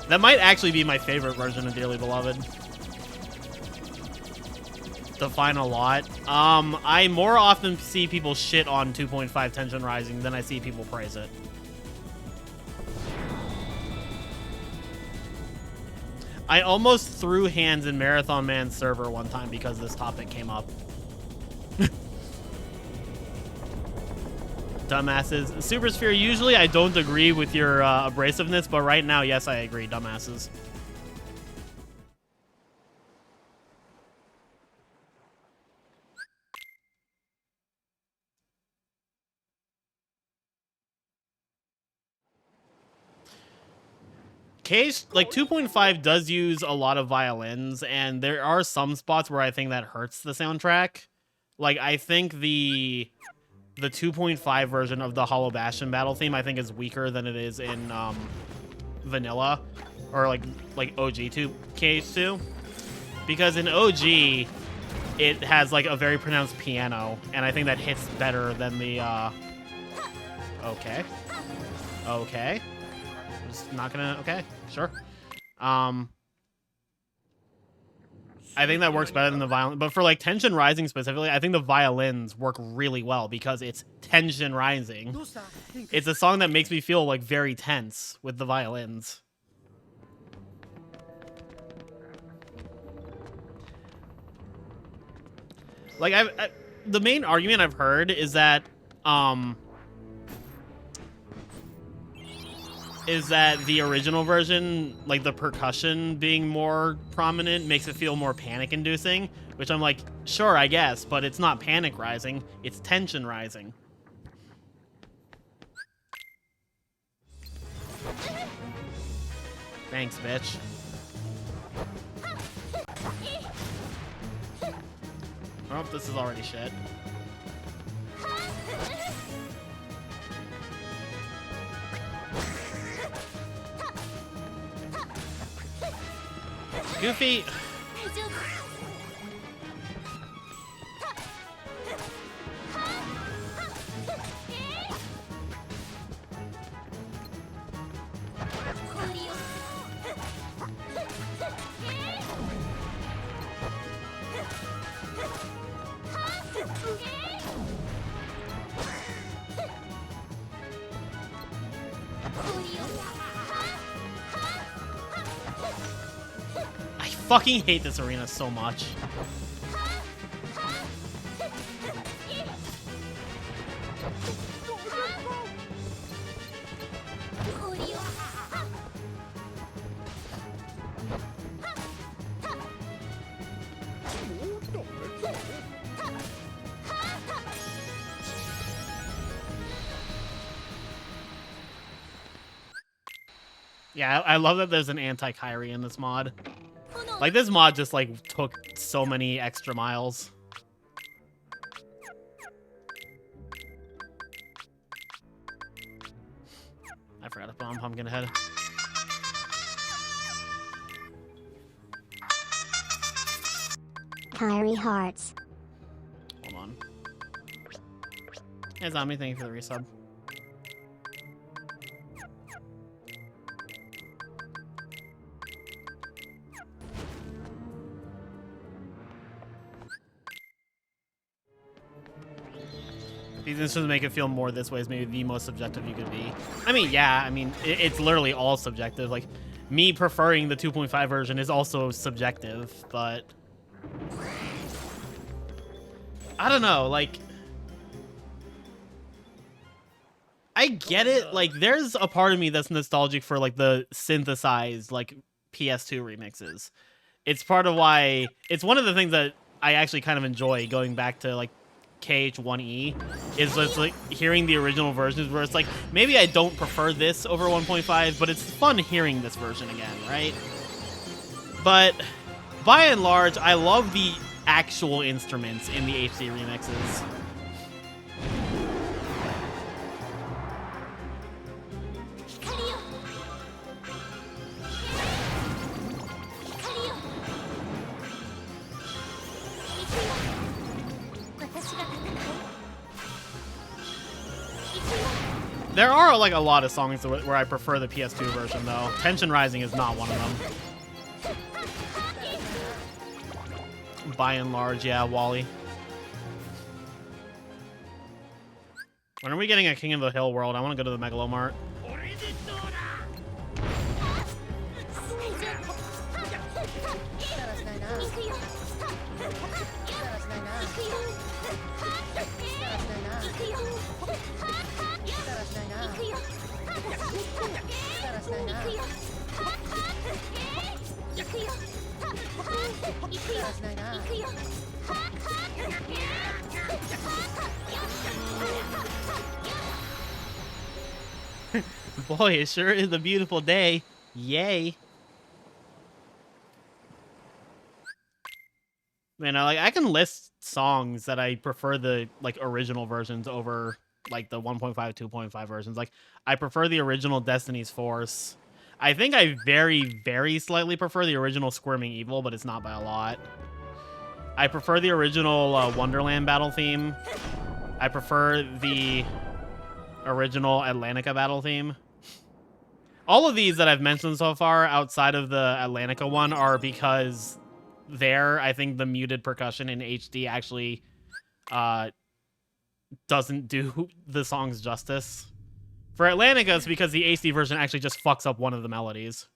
That might actually be my favorite version of Dearly Beloved. The final lot. I more often see people shit on 2.5 Tension Rising than I see people praise it. I almost threw hands in Marathon Man's server one time because this topic came up. Dumbasses. Super Sphere, usually I don't agree with your abrasiveness, but right now, yes, I agree. Dumbasses. Case, like 2.5 does use a lot of violins, and there are some spots where I think that hurts the soundtrack. Like, I think the 2.5 version of the Hollow Bastion battle theme, I think, is weaker than it is in vanilla, or like OG2 Case 2. Because in OG, it has like a very pronounced piano, and I think that hits better than the okay. Just not gonna, okay, sure. I think that works better than the violin, but for like Tension Rising specifically, I think the violins work really well because it's Tension Rising. It's a song that makes me feel like very tense with the violins. Like the main argument I've heard is that the original version, like the percussion being more prominent, makes it feel more panic-inducing, which I'm like, sure, I guess, but it's not panic rising, it's tension rising. Thanks, bitch. Oh, this is already shit. Goofy. I fucking hate this arena so much. Yeah, I love that there's an anti-Kyrie in this mod. Like, this mod just, like, took so many extra miles. I forgot to bomb Pumpkinhead. Kyrie Hearts. Hold on. Hey, Zombie, thank you for the resub. These instruments make it feel more this way is maybe the most subjective you could be. I mean, yeah, I mean, it's literally all subjective. Like, me preferring the 2.5 version is also subjective, but I don't know, like, I get it. Like, there's a part of me that's nostalgic for, like, the synthesized, like, PS2 remixes. It's part of why, it's one of the things that I actually kind of enjoy going back to, like, KH1E, is just like hearing the original versions where it's like, maybe I don't prefer this over 1.5, but it's fun hearing this version again, right? But by and large, I love the actual instruments in the HD remixes. There are like a lot of songs where I prefer the PS2 version, though. Tension Rising is not one of them. By and large, yeah, Wally. When are we getting a King of the Hill world? I want to go to the Megalomart. Boy, it sure is a beautiful day. Yay. Man, I can list songs that I prefer the like original versions over like the 1.5, 2.5 versions. Like I prefer the original Destiny's Force. I think I very, very slightly prefer the original Squirming Evil, but it's not by a lot. I prefer the original Wonderland battle theme. I prefer the original Atlantica battle theme. All of these that I've mentioned so far outside of the Atlantica one are because there, I think the muted percussion in HD actually doesn't do the songs justice. For Atlantica, it's because the HD version actually just fucks up one of the melodies.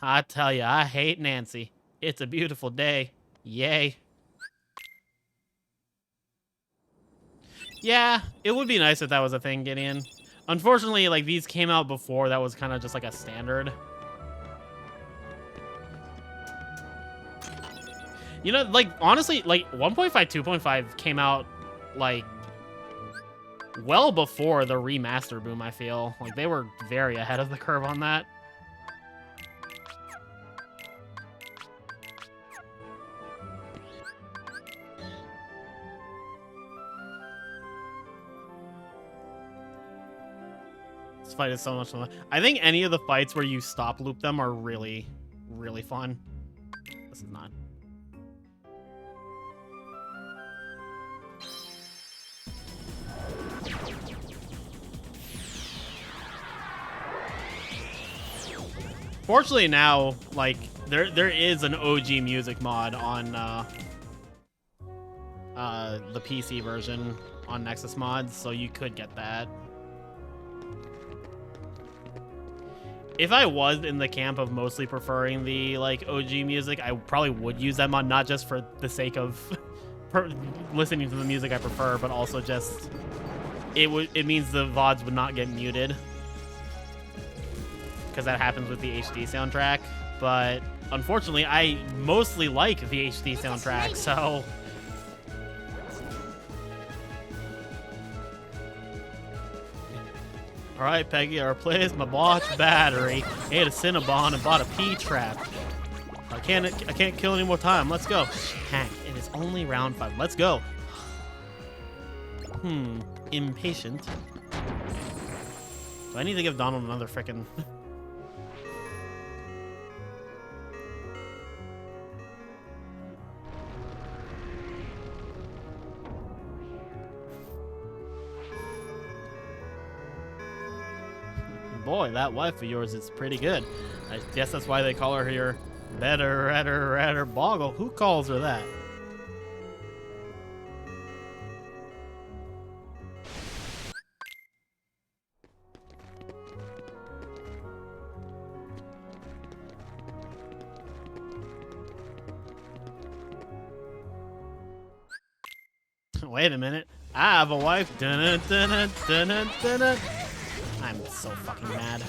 I tell you, I hate Nancy. It's a beautiful day. Yay. Yeah, it would be nice if that was a thing, Gideon. Unfortunately, like, these came out before that was kind of just like a standard. You know, like, honestly, like, 1.5, 2.5 came out, like, well before the remaster boom, I feel. Like, they were very ahead of the curve on that. This fight is so much fun. I think any of the fights where you stop loop them are really, really fun. This is not. Fortunately now, like, there is an OG music mod on the PC version on Nexus Mods, so you could get that. If I was in the camp of mostly preferring the, like, OG music, I probably would use that mod, not just for the sake of listening to the music I prefer, but also just it means the VODs would not get muted. Because that happens with the HD soundtrack. But unfortunately, I mostly like the HD soundtrack, so... Alright, Peggy, I replaced my botched battery, ate a Cinnabon, and bought a P-trap. I can't kill any more time. Let's go. Hank, it is only round 5. Let's go. Impatient. Do I need to give Donald another frickin'... Boy, that wife of yours is pretty good. I guess that's why they call her your better boggle. Who calls her that? Wait a minute. I have a wife. Dun -dun -dun -dun -dun -dun -dun. I'm so fucking mad.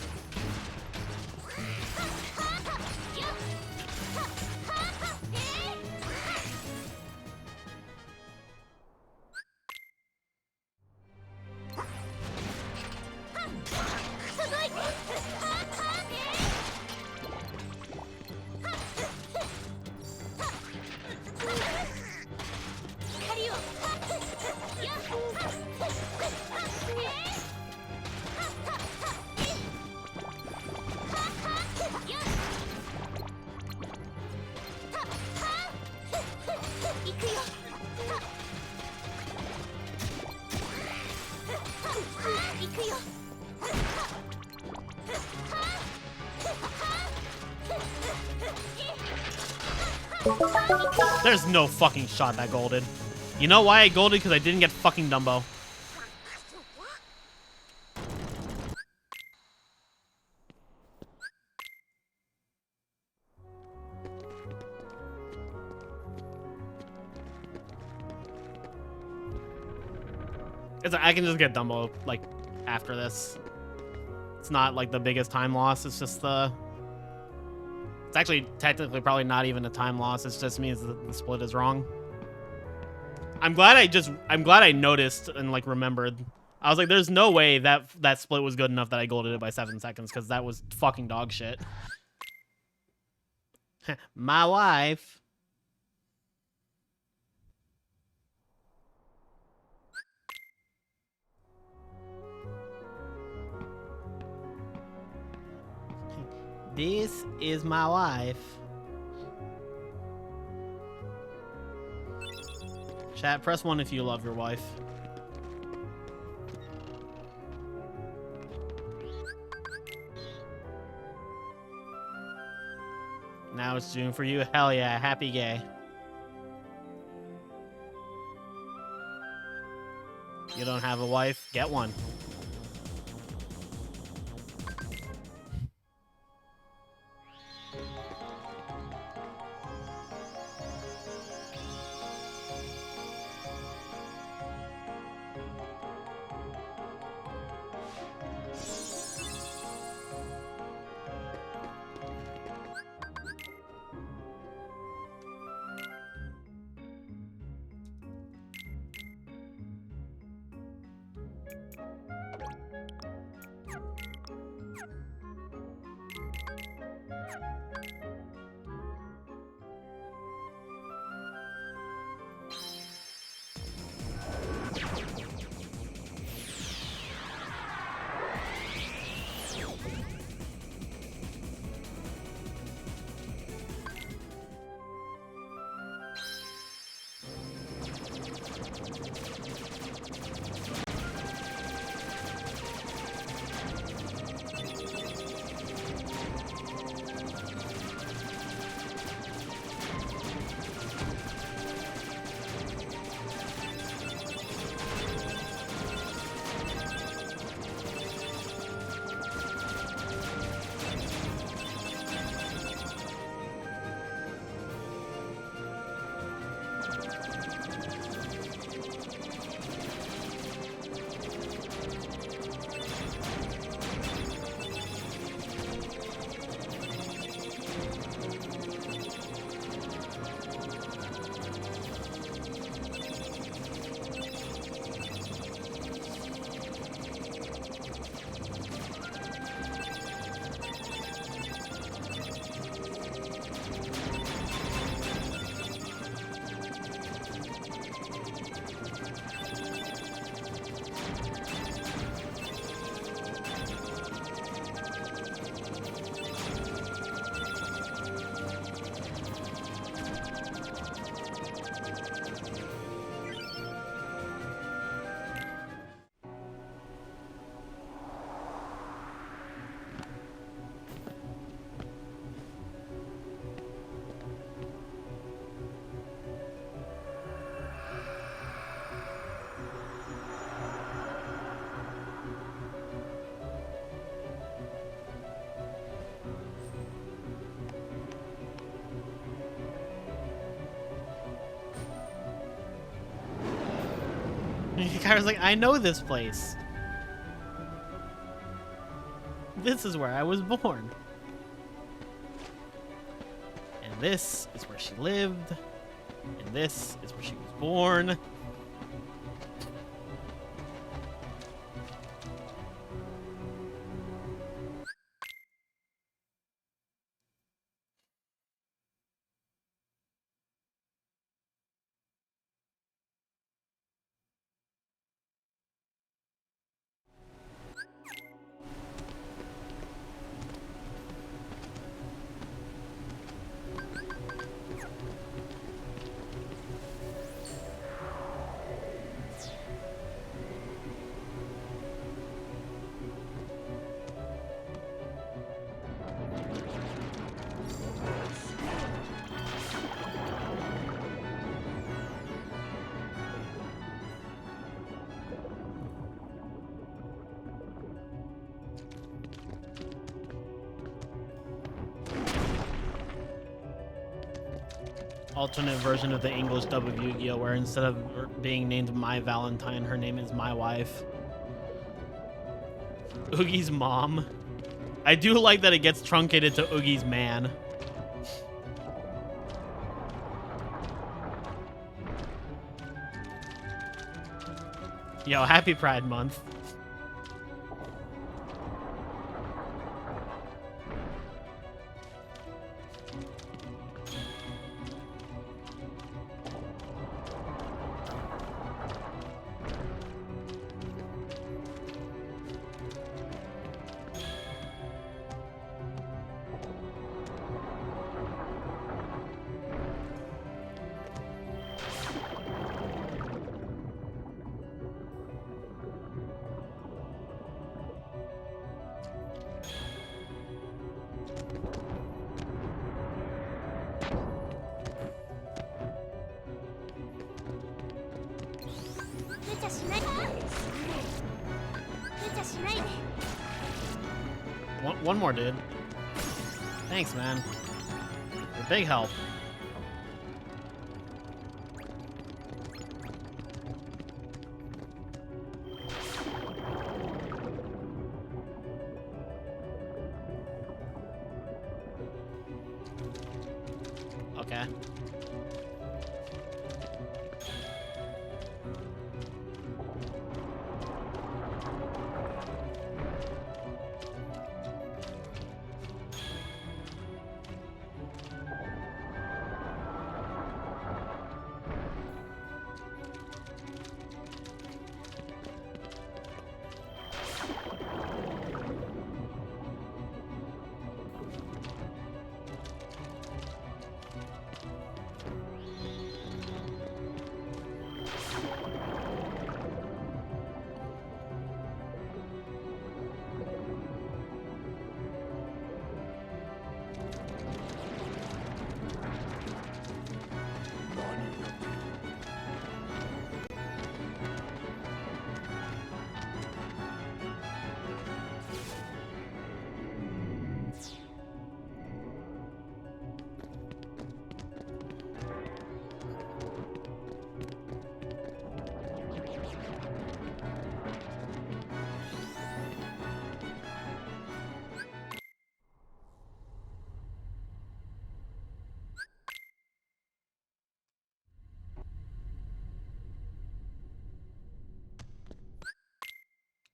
There's no fucking shot that golded. You know why I golded? Because I didn't get fucking Dumbo. I can just get Dumbo like after this. It's not like the biggest time loss. It's just the. It's actually technically probably not even a time loss. It just means that the split is wrong. I'm glad I noticed and like remembered. I was like, there's no way that split was good enough that I golded it by 7 seconds because that was fucking dog shit. My wife. This is my wife. Chat, press 1 if you love your wife. Now it's June for you. Hell yeah, happy gay. You don't have a wife? Get one. Hikaru's like, I know this place. This is where I was born. And this is where she lived. And this is where she was born. alternate version of the English dub of Yu-Gi-Oh, where instead of being named My Valentine, her name is My Wife. Oogie's mom. I do like that it gets truncated to Oogie's man. Yo, happy Pride Month. One more, dude. Thanks, man. You're a big help. Okay.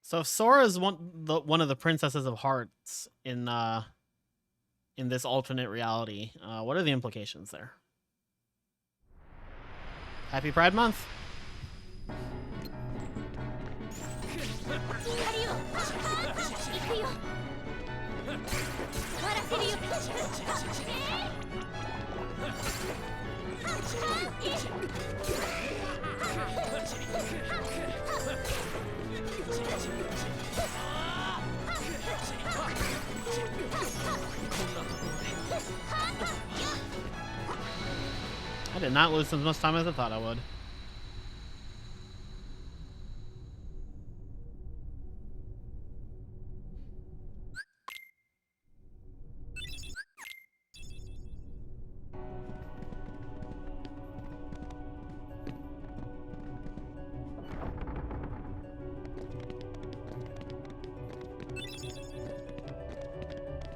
So if Sora is one of the princesses of hearts in this alternate reality, what are the implications there? Happy Pride Month. I did not lose as much time as I thought I would.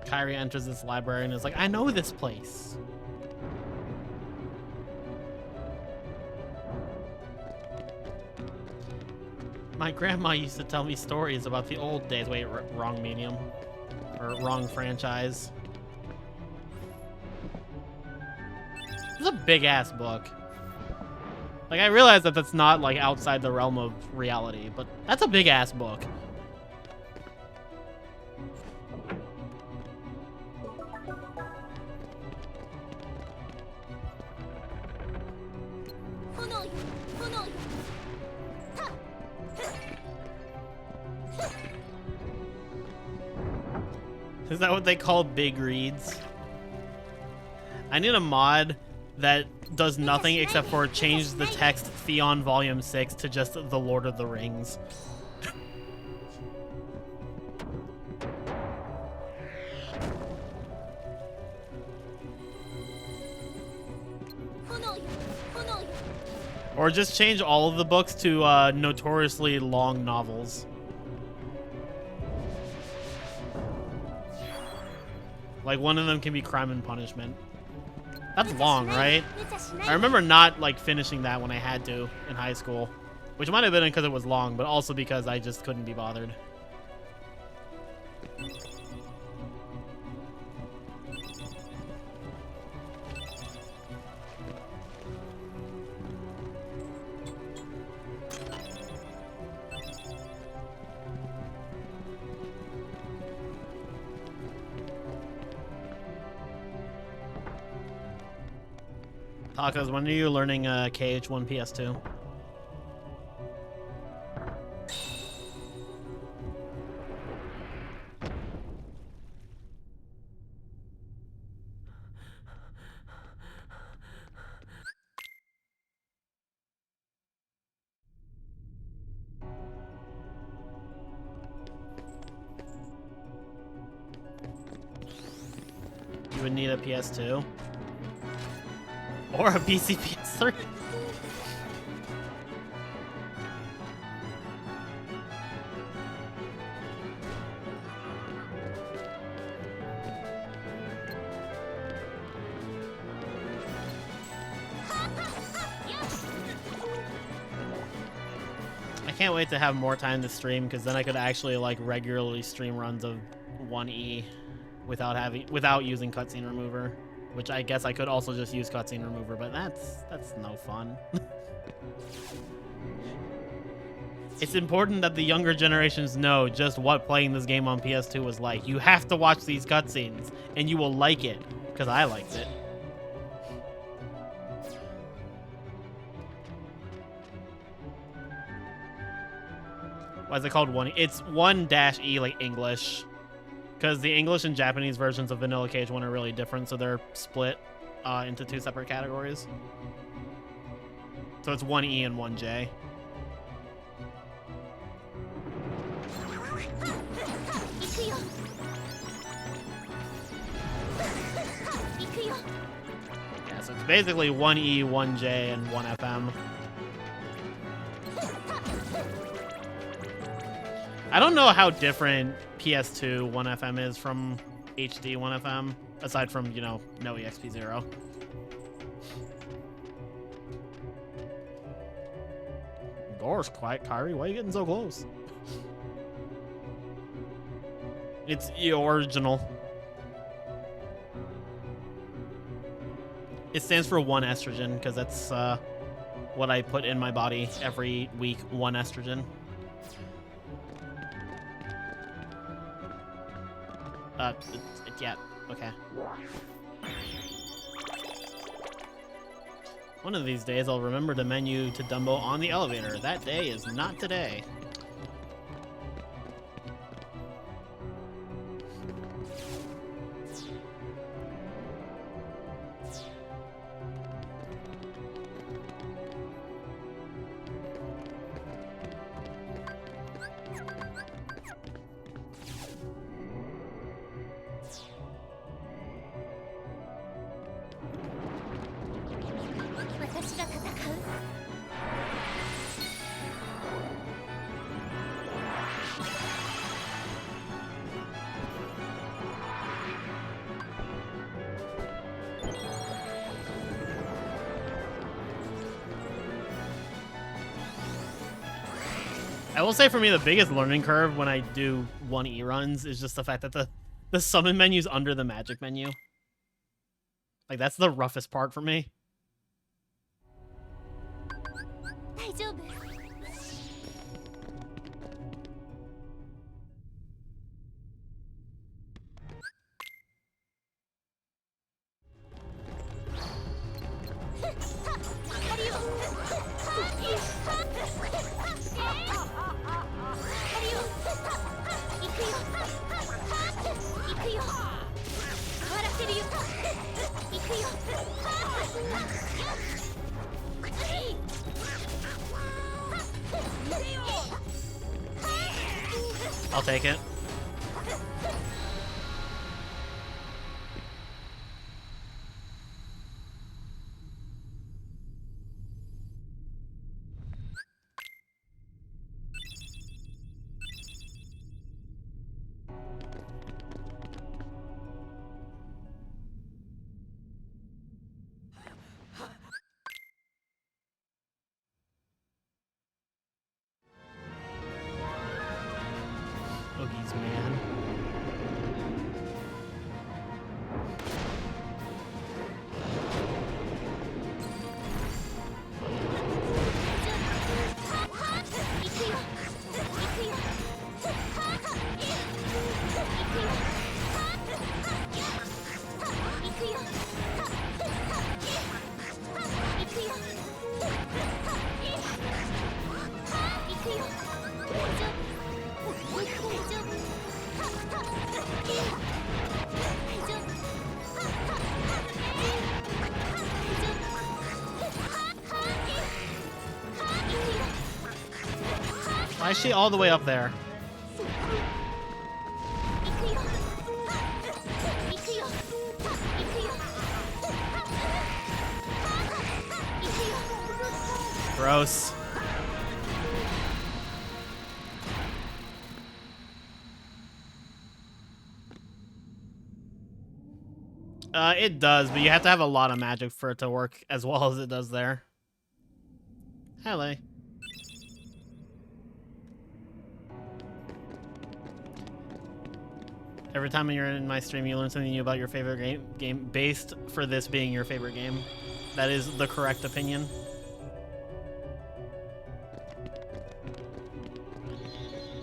Kairi enters this library and is like, I know this place. My grandma used to tell me stories about the old days. Wait, wrong medium. Or wrong franchise. It's a big-ass book. Like, I realize that that's not, like, outside the realm of reality, but that's a big-ass book. Is that what they call big reads? I need a mod that does nothing except for change the text Theon Volume 6 to just The Lord of the Rings. Or just change all of the books to notoriously long novels. Like one of them can be Crime and Punishment. That's long, right? I remember not like finishing that when I had to in high school, which might have been because it was long, but also because I just couldn't be bothered. Tacos, when are you learning KH1 PS2? You would need a PS2 or a PC PS3. I can't wait to have more time to stream because then I could actually like regularly stream runs of 1E without using cutscene remover, which I guess I could also just use cutscene remover, but that's no fun. It's important that the younger generations know just what playing this game on PS2 was like. You have to watch these cutscenes, and you will like it, because I liked it. Why is it called 1E? It's 1-E, like English. Because the English and Japanese versions of Vanilla Cage 1 are really different, so they're split into two separate categories. So it's 1E and 1J. Yeah, so it's basically 1E, 1J, and 1FM. I don't know how different PS2 1FM is from HD 1FM, aside from, you know, no EXP0. Gosh, quiet, Kyrie, why are you getting so close? It's the original. It stands for 1 estrogen, because that's what I put in my body every week, 1 estrogen. Yeah, okay. One of these days, I'll remember to menu to Dumbo on the elevator. That day is not today. I will say for me, the biggest learning curve when I do 1E runs is just the fact that the summon menu's under the magic menu. Like, that's the roughest part for me. I'll take it. Why is she all the way up there? 行くよ行くよ行くよ行くよ Gross. It does, but you have to have a lot of magic for it to work as well as it does there. Hello. Every time you're in my stream, you learn something new about your favorite game based for this being your favorite game. That is the correct opinion.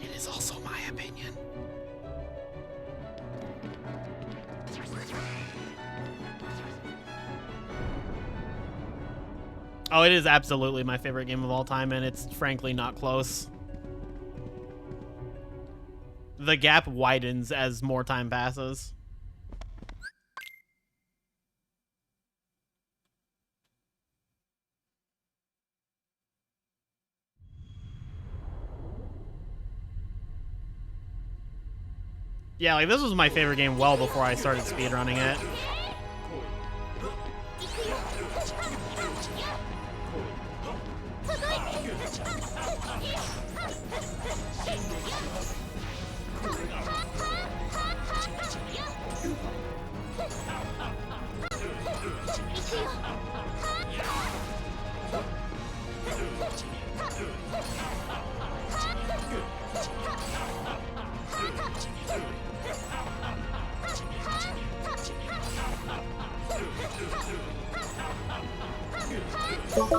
It is also my opinion. Oh, it is absolutely my favorite game of all time, and it's frankly not close. The gap widens as more time passes. Yeah, like this was my favorite game well before I started speedrunning it.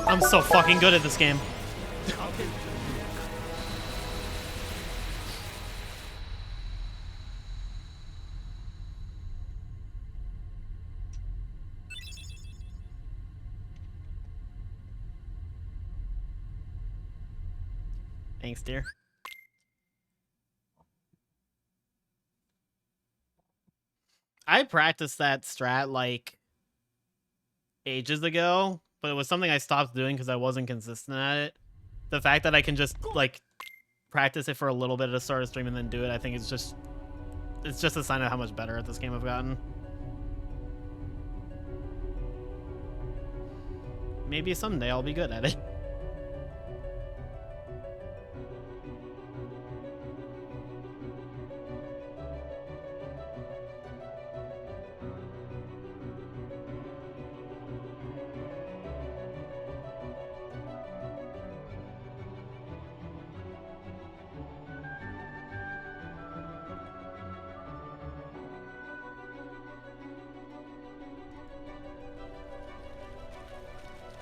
I'm so fucking good at this game. Thanks, dear. I practiced that strat like ages ago, but it was something I stopped doing because I wasn't consistent at it. The fact that I can just like practice it for a little bit at the start of stream and then do it, I think it's just a sign of how much better at this game I've gotten. Maybe someday I'll be good at it.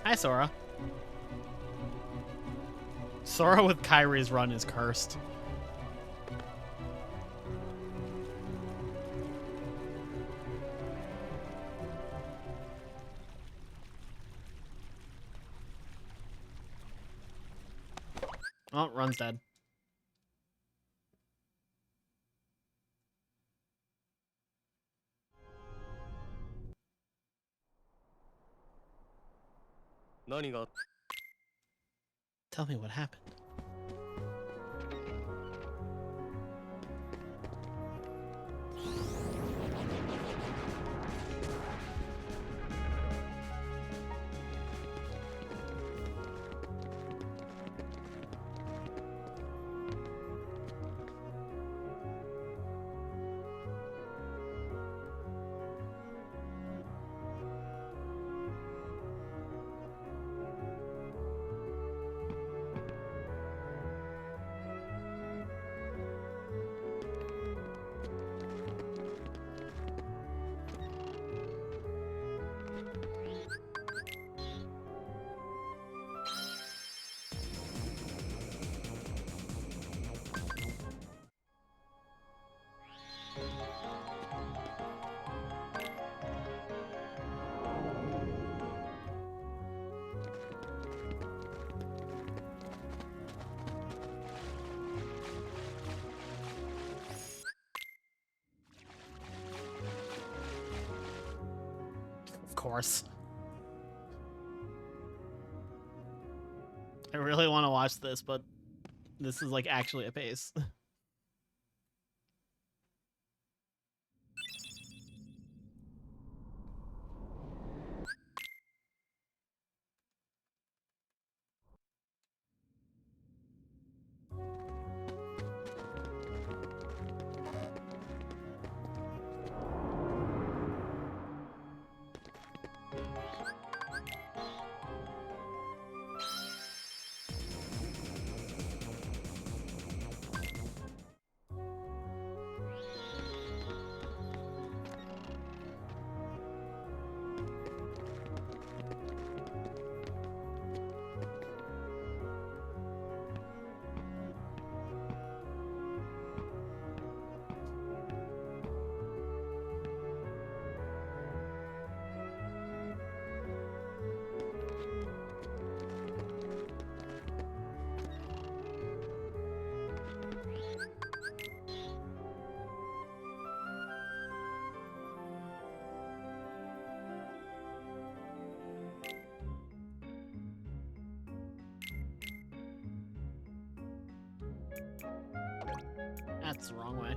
Hi, Sora. Sora with Kyrie's run is cursed. Oh, run's dead. Tell me what happened. Of course. I really want to watch this, but This is like actually a pace. That's the wrong way.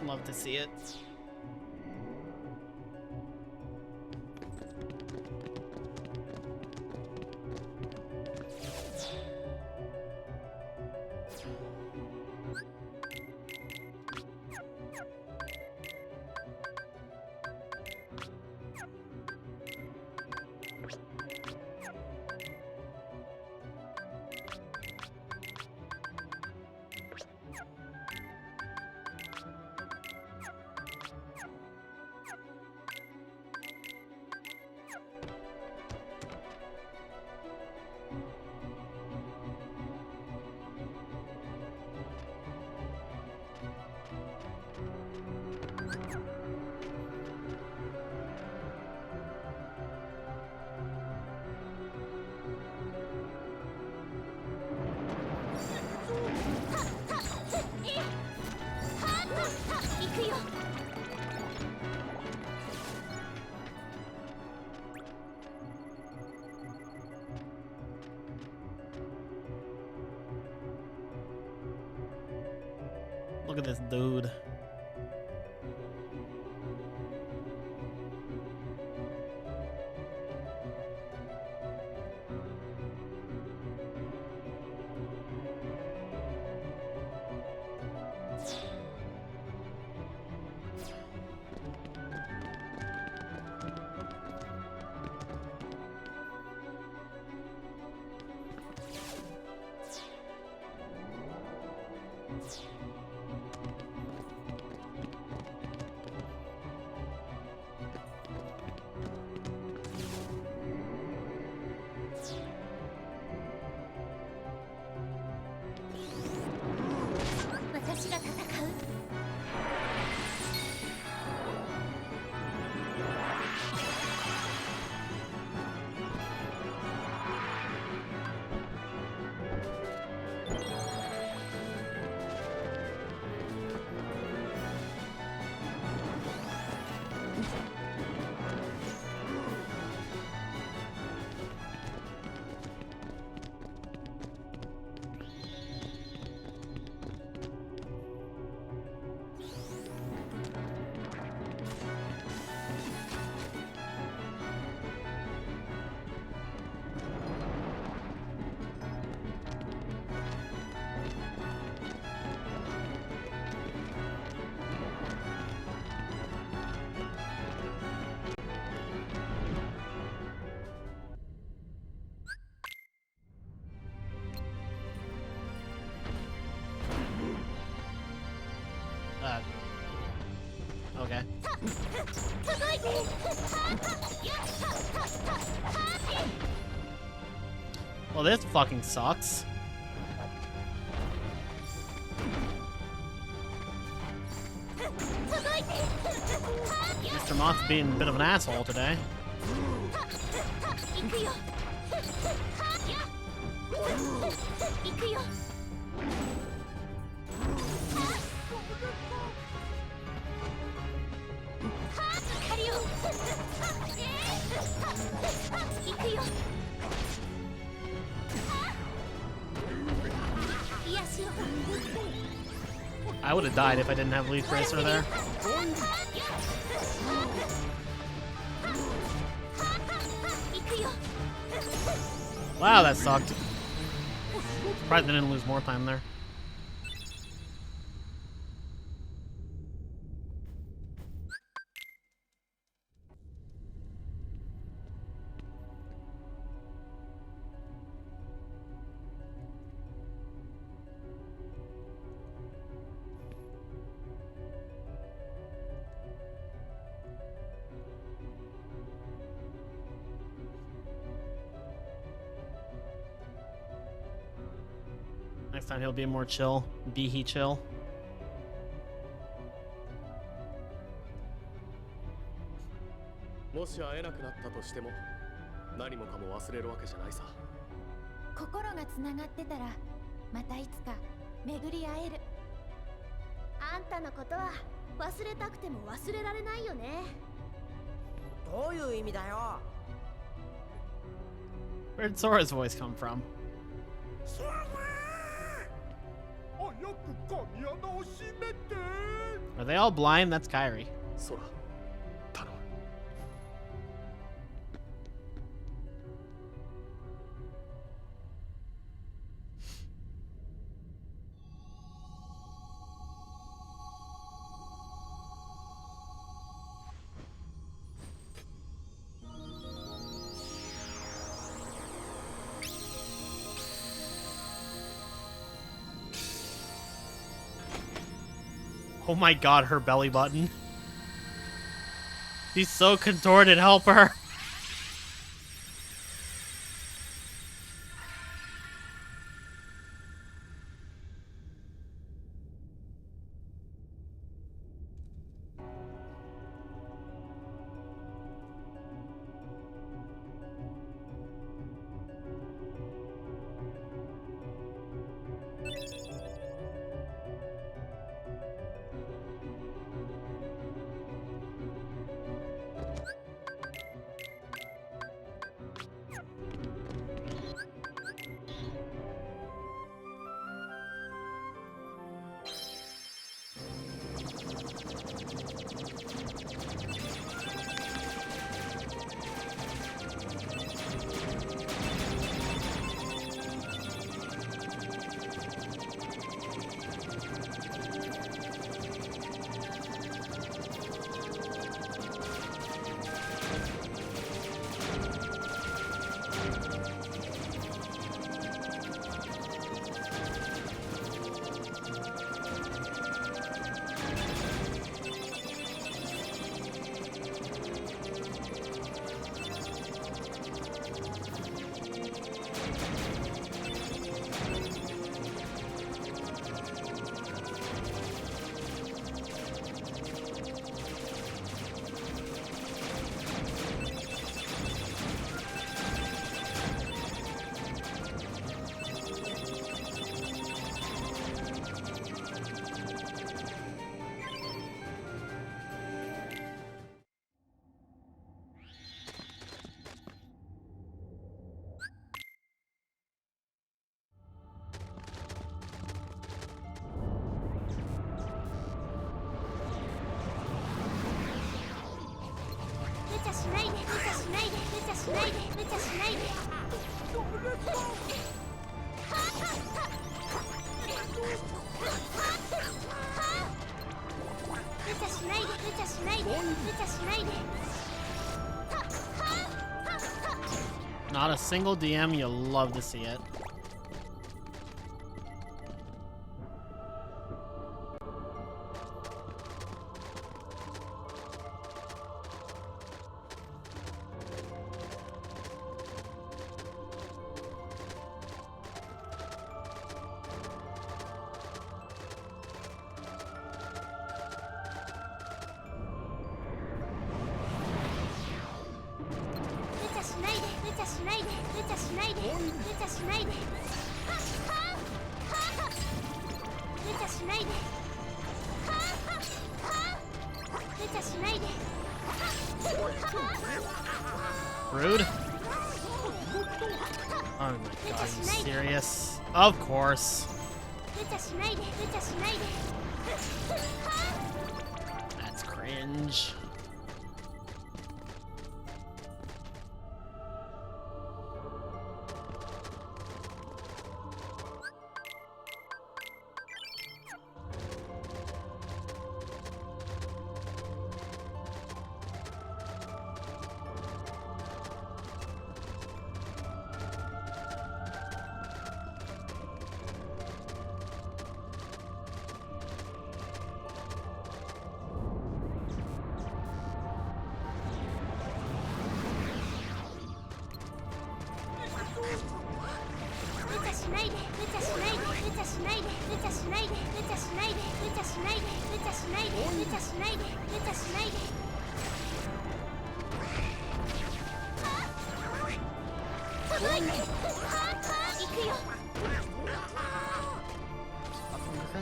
Love to see it. Look at this dude. Okay. Well, this fucking sucks. Mr. Moth's being a bit of an asshole today. I would have died if I didn't have Leaf Bracer there. Wow, that sucked. Surprised I didn't lose more time there. Next time he'll be more chill. Be he chill. もし会えなくなったとしても、何もかも忘れるわけじゃないさ。心がつながってたら、またいつか巡り会える。あんたのことは忘れたくても忘れられないよね。どういう意味だよ。 Where'd Sora's voice come from? Are they all blind? That's Kairi. ソラ、頼む。Oh my god, her belly button. He's so contorted, help her. しないで無茶しないで無茶しないで無茶しないで無茶しないで無茶しないで無茶しないで Not a single DM, you love to see it. Rude. Oh my god, are you serious? Of course. That's cringe.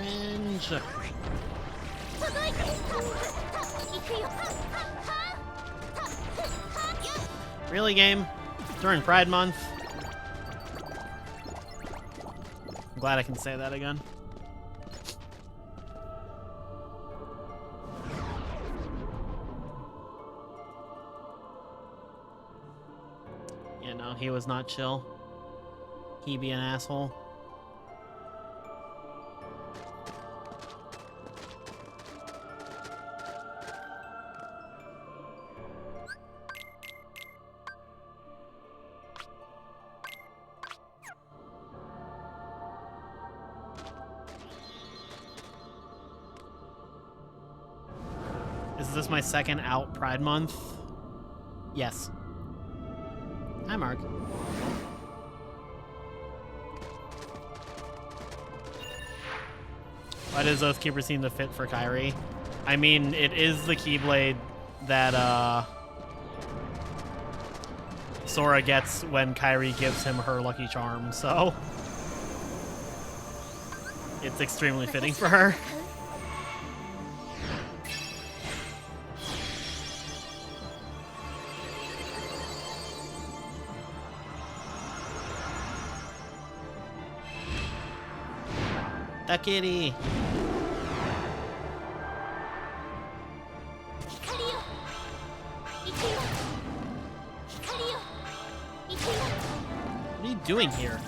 Cringe. Really, game? During Pride Month? I'm glad I can say that again. You know, he was not chill. He be an asshole. Is this my second out Pride Month? Yes. Hi, Mark. Why does Oathkeeper seem to fit for Kairi? I mean, it is the Keyblade that Sora gets when Kairi gives him her lucky charm, so it's extremely fitting for her. The kitty. What are you doing here?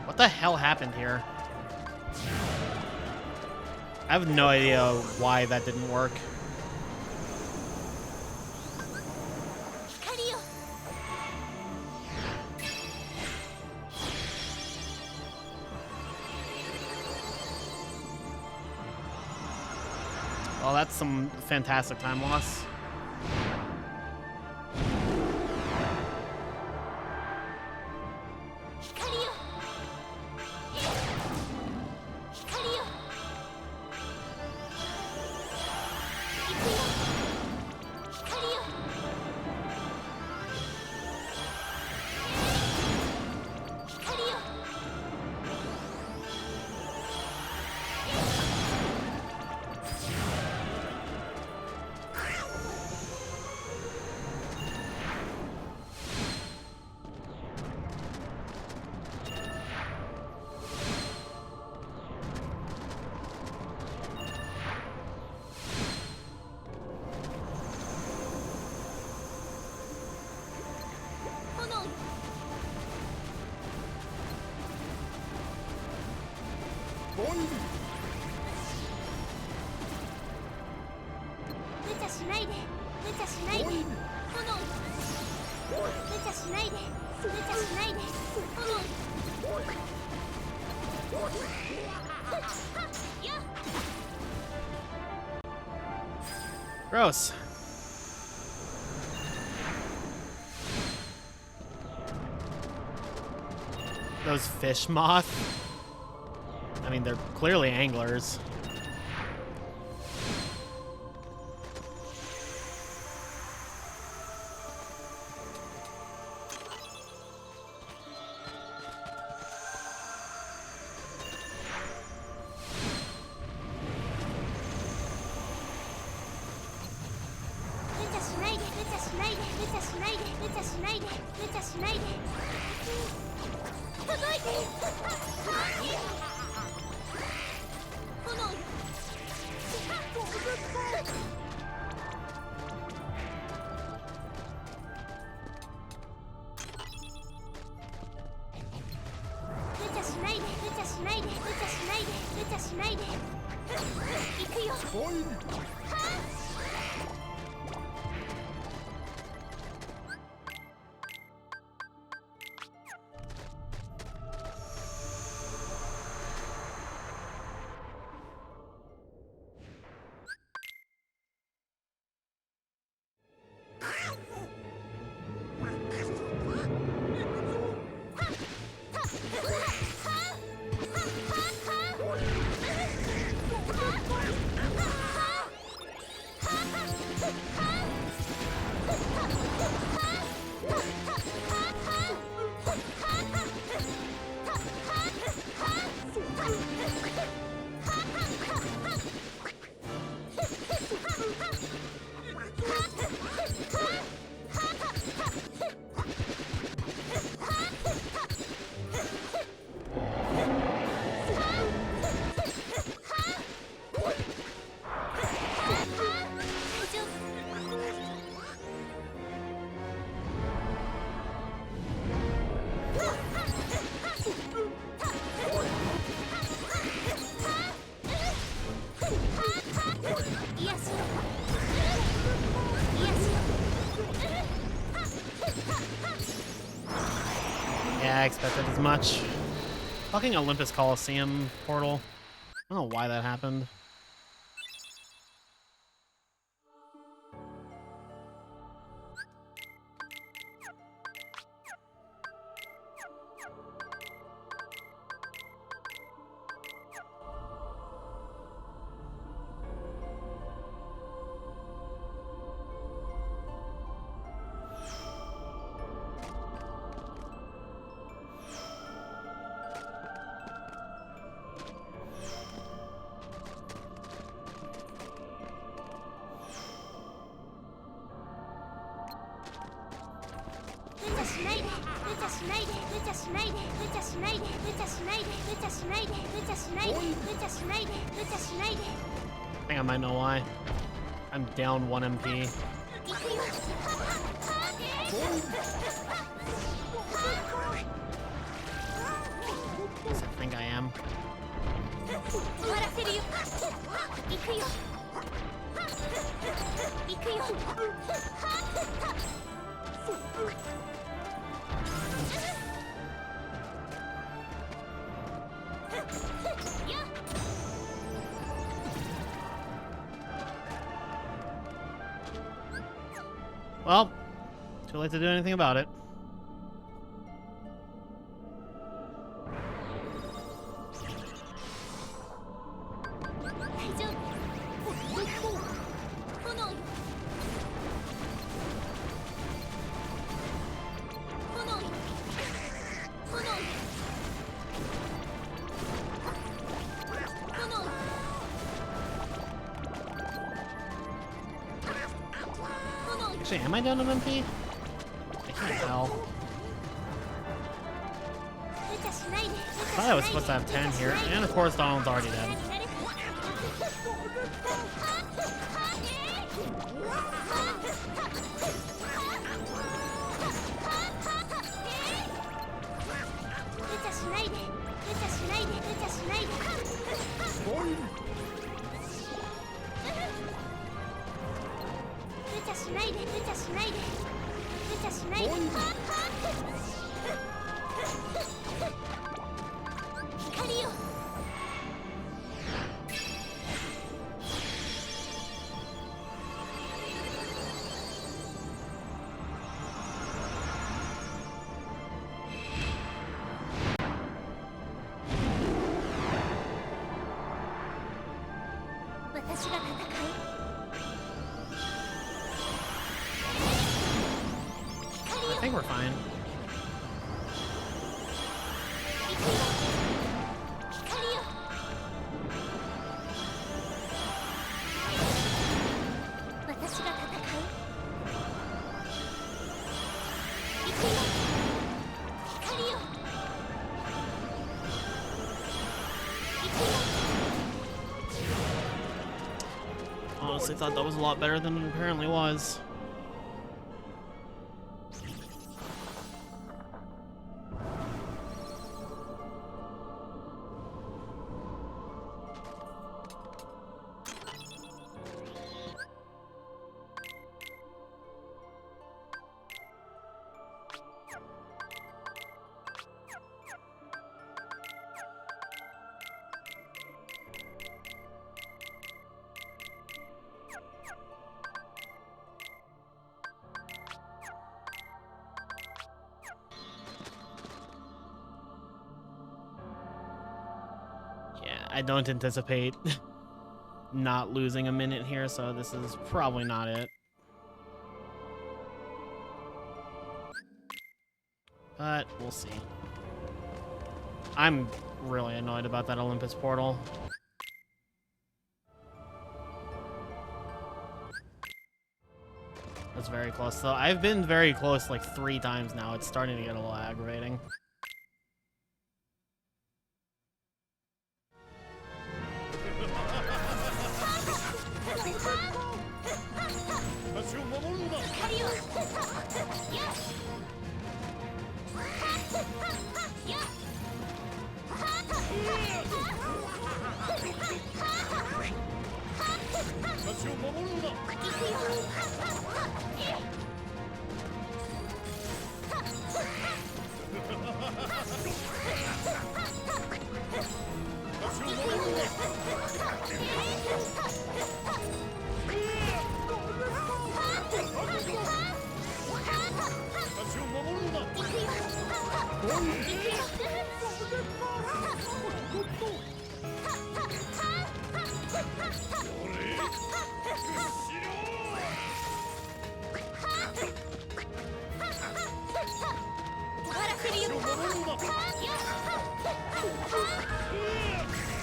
What the hell happened here? I have no idea why that didn't work. Well, that's some fantastic time loss. 無茶しないで無茶しないで炎無茶しないで無茶しないで炎やっ Gross. Those fish moth. I mean, they're clearly anglers. I expected as much. Fucking Olympus Coliseum portal. I don't know why that happened. I think I might know why. I'm down 1 MP. Yes, I think I am. Well, too late to do anything about it. Actually, am I down to MP? I can't tell. I thought I was supposed to have 10 here, and of course Donald's already dead. think we're fine. 光よ私が戦う行くよ光よ行くよ Honestly, thought that was a lot better than it apparently was. I don't anticipate not losing a minute here, so this is probably not it. But we'll see. I'm really annoyed about that Olympus portal. That's very close, though. I've been very close like 3 times now. It's starting to get a little aggravating.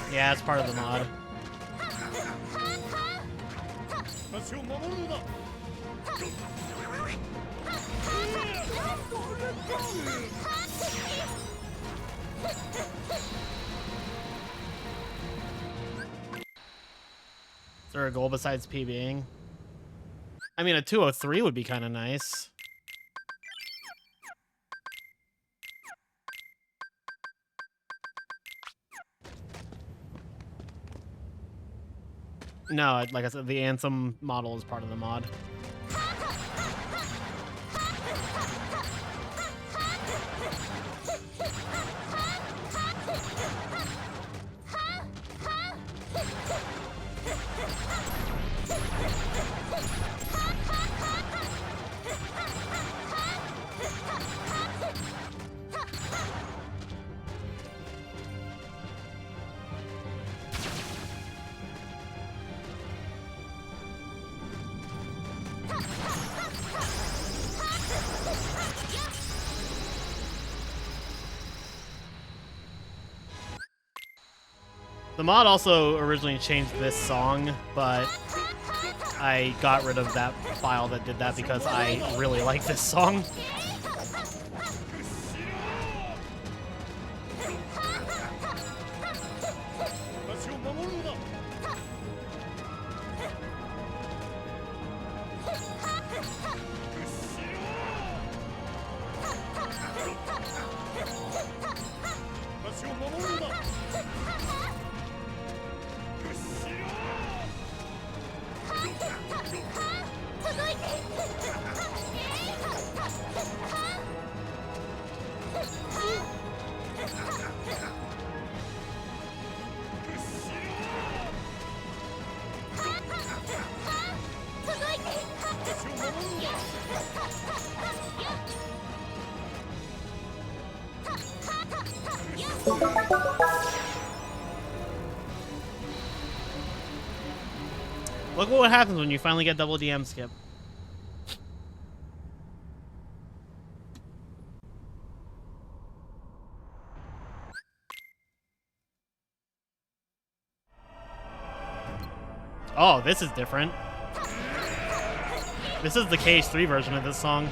Yeah, it's part of the mod. Is there a goal besides PBing? I mean, a 203 would be kind of nice. No, like I said, the Anthem model is part of the mod. The mod also originally changed this song, but I got rid of that file that did that because I really like this song. Look what happens when you finally get double DM skip. Oh, this is different. This is the KH3 version of this song.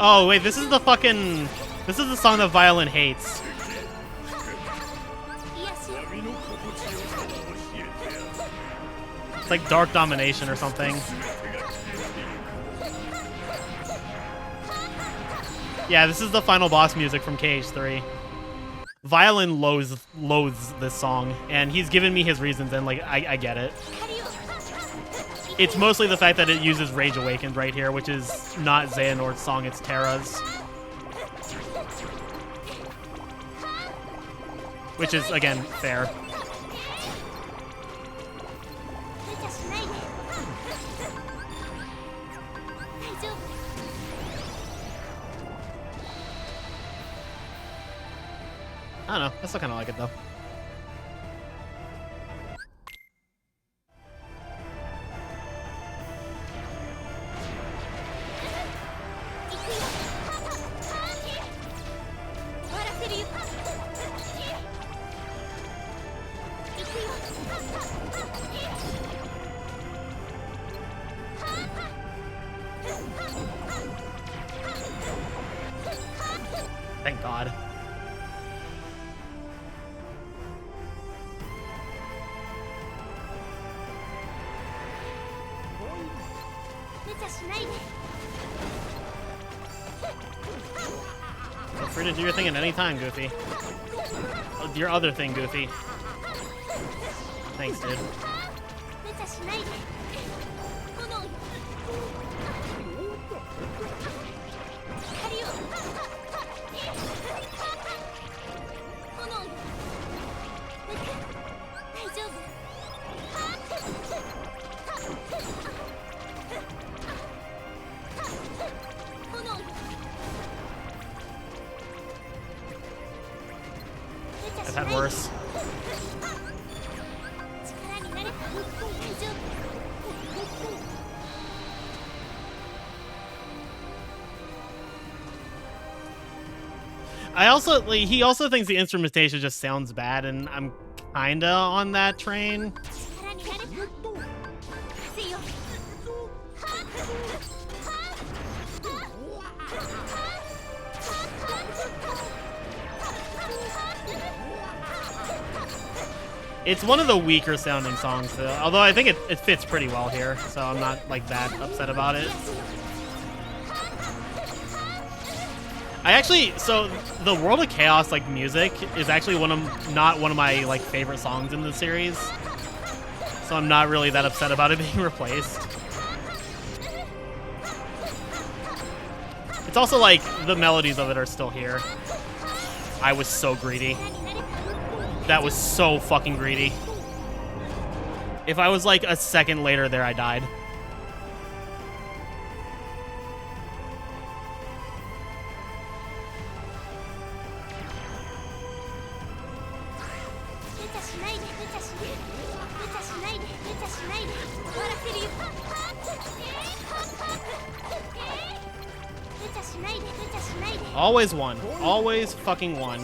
Oh, wait, this is the fucking... This is the song that Violin hates. It's like Dark Domination or something. Yeah, this is the final boss music from KH3. Violin loathes this song, and he's given me his reasons, and like, I get it. It's mostly the fact that it uses Rage Awakened right here, which is not Xehanort's song, it's Terra's. Which is, again, fair. I don't know, I still kind of like it though. Thank God. Feel free to do your thing at any time, Goofy. Your other thing, Goofy. Thanks, dude. I've had worse. He also thinks the instrumentation just sounds bad, and I'm kinda on that train. It's one of the weaker sounding songs, though. Although I think it fits pretty well here, so I'm not like that upset about it. So the World of Chaos like music is actually not one of my like favorite songs in the series. So I'm not really that upset about it being replaced. It's also like the melodies of it are still here. I was so greedy. That was so fucking greedy. If I was like a second later there, I died. Always one. Always fucking one.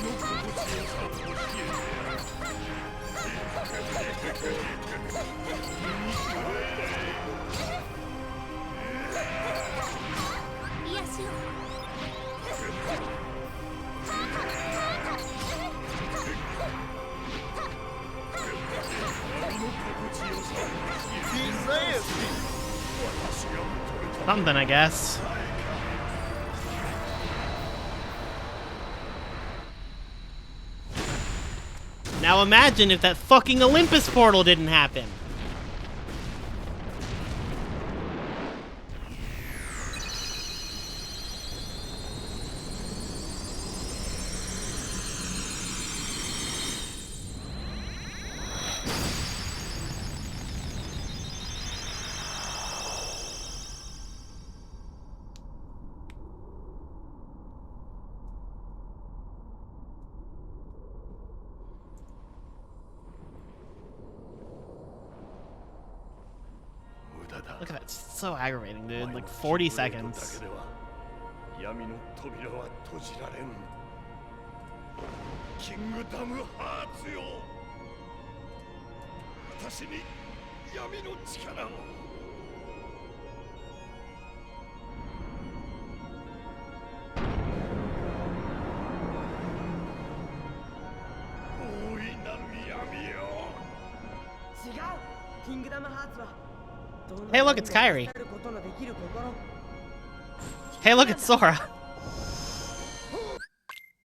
癒しを Something, I guess. Now imagine if that fucking Olympus portal didn't happen. Look at that. It's so aggravating, dude. Like 40 seconds. 闇の扉は閉じられん。キングダムハーツよ。私に闇の力を。大いなる闇よ。違う。キングダムハーツは Hey, look, it's Kairi. Hey, look, it's Sora.